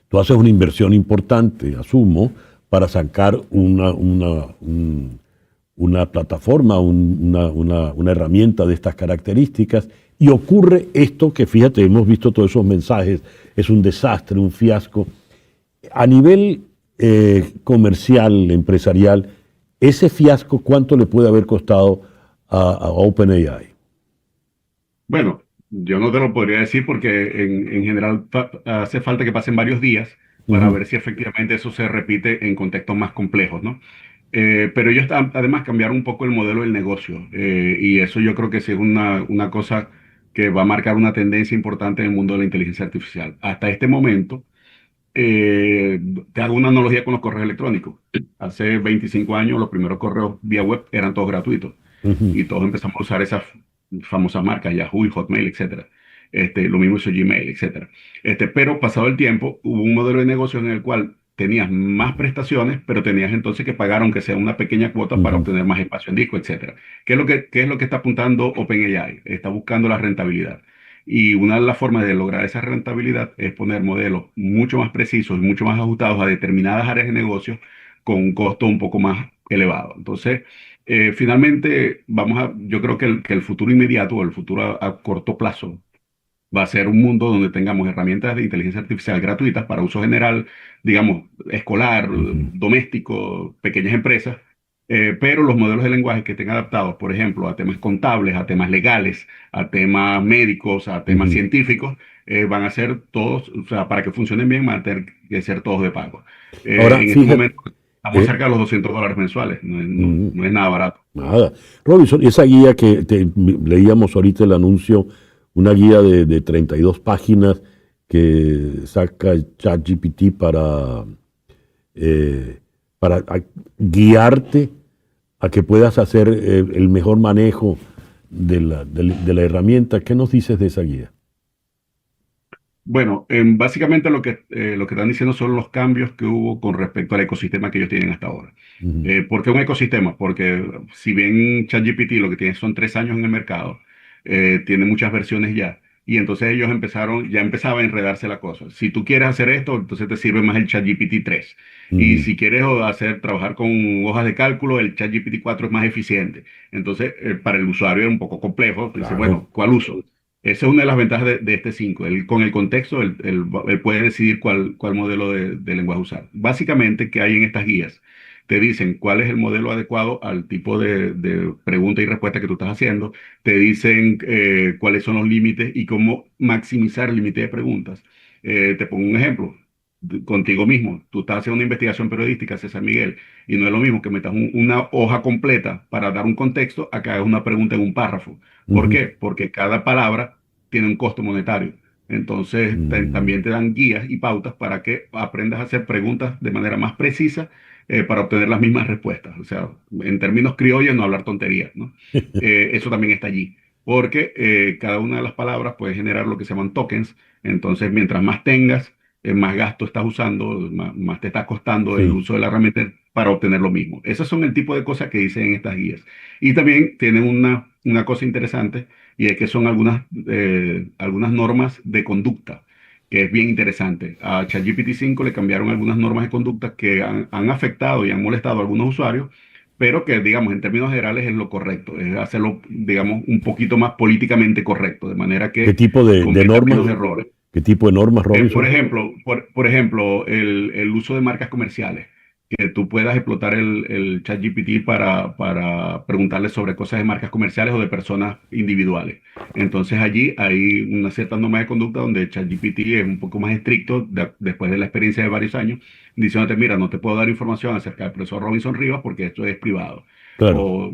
tú haces una inversión importante, asumo, para sacar un una plataforma, una herramienta de estas características, y ocurre esto que, fíjate, hemos visto todos esos mensajes, es un desastre, un fiasco. A nivel comercial, empresarial, ese fiasco, ¿cuánto le puede haber costado a OpenAI? Bueno, yo no te lo podría decir porque en general hace falta que pasen varios días para ver si efectivamente eso se repite en contextos más complejos, ¿no? Pero ellos además cambiaron un poco el modelo del negocio, y eso yo creo que sí es una cosa que va a marcar una tendencia importante en el mundo de la inteligencia artificial. Hasta este momento, eh, te hago una analogía con los correos electrónicos. Hace 25 años los primeros correos vía web eran todos gratuitos y todos empezamos a usar esas famosas marcas, Yahoo y Hotmail, etcétera. Lo mismo hizo Gmail, etcétera. Pero pasado el tiempo, hubo un modelo de negocio en el cual tenías más prestaciones, pero tenías entonces que pagar, aunque sea una pequeña cuota, para obtener más espacio en disco, etcétera. ¿Qué es lo que está apuntando OpenAI? Está buscando la rentabilidad. Y una de las formas de lograr esa rentabilidad es poner modelos mucho más precisos y mucho más ajustados a determinadas áreas de negocio con un costo un poco más elevado. Entonces, finalmente, yo creo que el futuro inmediato o el futuro a corto plazo va a ser un mundo donde tengamos herramientas de inteligencia artificial gratuitas para uso general, digamos, escolar, doméstico, pequeñas empresas, pero los modelos de lenguaje que estén adaptados, por ejemplo, a temas contables, a temas legales, a temas médicos, a temas científicos, van a ser todos, o sea, para que funcionen bien, van a tener que ser todos de pago. Ahora, en este momento estamos cerca de los $200 mensuales, no es nada barato. Nada. Robinson, esa guía que leíamos ahorita el anuncio, una guía de 32 páginas que saca ChatGPT para guiarte a que puedas hacer el mejor manejo de la herramienta. ¿Qué nos dices de esa guía? Bueno, básicamente lo que están diciendo son los cambios que hubo con respecto al ecosistema que ellos tienen hasta ahora. ¿Por qué un ecosistema? Porque si bien ChatGPT lo que tiene son 3 años en el mercado, tiene muchas versiones ya, y entonces ellos ya empezaba a enredarse la cosa. Si tú quieres hacer esto, entonces te sirve más el ChatGPT 3. Y si quieres trabajar con hojas de cálculo, el ChatGPT 4 es más eficiente. Entonces, para el usuario es un poco complejo. Dice, bueno, ¿cuál uso? Esa es una de las ventajas de este 5. Con el contexto, él puede decidir cuál modelo de lenguaje usar. Básicamente, ¿qué hay en estas guías? Te dicen cuál es el modelo adecuado al tipo de pregunta y respuesta que tú estás haciendo. Te dicen cuáles son los límites y cómo maximizar el límite de preguntas. Te pongo un ejemplo. Contigo mismo, tú estás haciendo una investigación periodística, César Miguel, y no es lo mismo que metas una hoja completa para dar un contexto a que hagas una pregunta en un párrafo. ¿Por qué? Porque cada palabra tiene un costo monetario. Entonces, también te dan guías y pautas para que aprendas a hacer preguntas de manera más precisa, para obtener las mismas respuestas. O sea, en términos criollos, no hablar tonterías, ¿no? Eso también está allí. Porque cada una de las palabras puede generar lo que se llaman tokens. Entonces, mientras más tengas, más gasto estás usando, más te está costando el uso de la herramienta para obtener lo mismo. Esos son el tipo de cosas que dicen en estas guías. Y también tienen una cosa interesante, y es que son algunas normas de conducta, que es bien interesante. A ChatGPT 5 le cambiaron algunas normas de conducta que han afectado y han molestado a algunos usuarios, pero que, digamos, en términos generales es lo correcto, es hacerlo, digamos, un poquito más políticamente correcto, de manera que ¿Qué tipo de normas? menos errores. ¿Qué tipo de normas, Robinson? Por ejemplo, el uso de marcas comerciales, que tú puedas explotar el ChatGPT para preguntarle sobre cosas de marcas comerciales o de personas individuales. Entonces allí hay una cierta norma de conducta donde el ChatGPT es un poco más estricto después de la experiencia de varios años, diciéndote, mira, no te puedo dar información acerca del profesor Robinson Rivas porque esto es privado. Claro.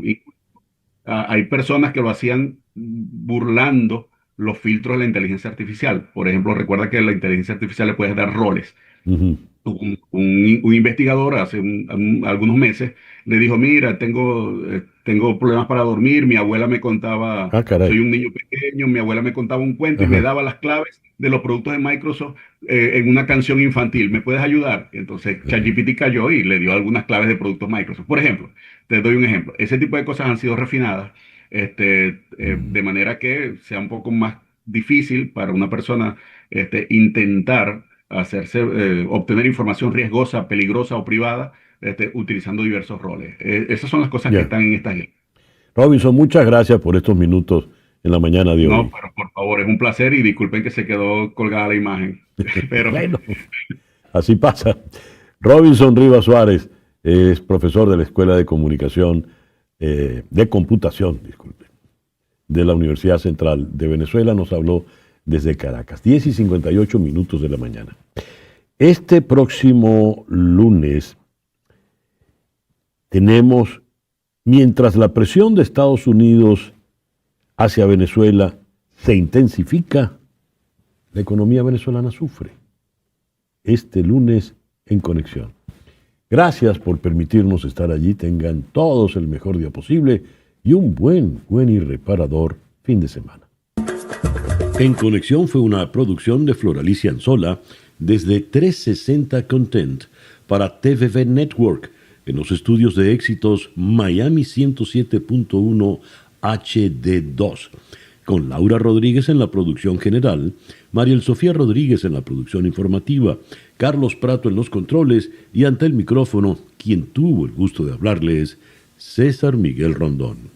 Hay personas que lo hacían burlando los filtros de la inteligencia artificial. Por ejemplo, recuerda que a la inteligencia artificial le puedes dar roles. Un investigador hace algunos meses le dijo, mira, tengo problemas para dormir, mi abuela me contaba, soy un niño pequeño, mi abuela me contaba un cuento y me daba las claves de los productos de Microsoft en una canción infantil, ¿me puedes ayudar? Entonces ChatGPT cayó y le dio algunas claves de productos Microsoft. Por ejemplo, te doy un ejemplo, ese tipo de cosas han sido refinadas, de manera que sea un poco más difícil para una persona intentar obtener información riesgosa, peligrosa o privada utilizando diversos roles. Esas son las cosas Ya. que están en esta guía. Robinson, muchas gracias por estos minutos en la mañana de hoy. No, pero por favor, es un placer y disculpen que se quedó colgada la imagen. Pero Bueno, así pasa. Robinson Rivas Suárez es profesor de la Escuela de Comunicación, de Computación, disculpe, de la Universidad Central de Venezuela. Nos habló desde Caracas, 10:58 de la mañana. Este próximo lunes tenemos, mientras la presión de Estados Unidos hacia Venezuela se intensifica, la economía venezolana sufre. Este lunes en Conexión. Gracias por permitirnos estar allí. Tengan todos el mejor día posible y un buen y reparador fin de semana. En Conexión fue una producción de Floralicia Anzola desde 360 Content para TVV Network en los estudios de éxitos Miami 107.1 HD2, con Laura Rodríguez en la producción general, Mariel Sofía Rodríguez en la producción informativa, Carlos Prato en los controles y ante el micrófono, quien tuvo el gusto de hablarles, César Miguel Rondón.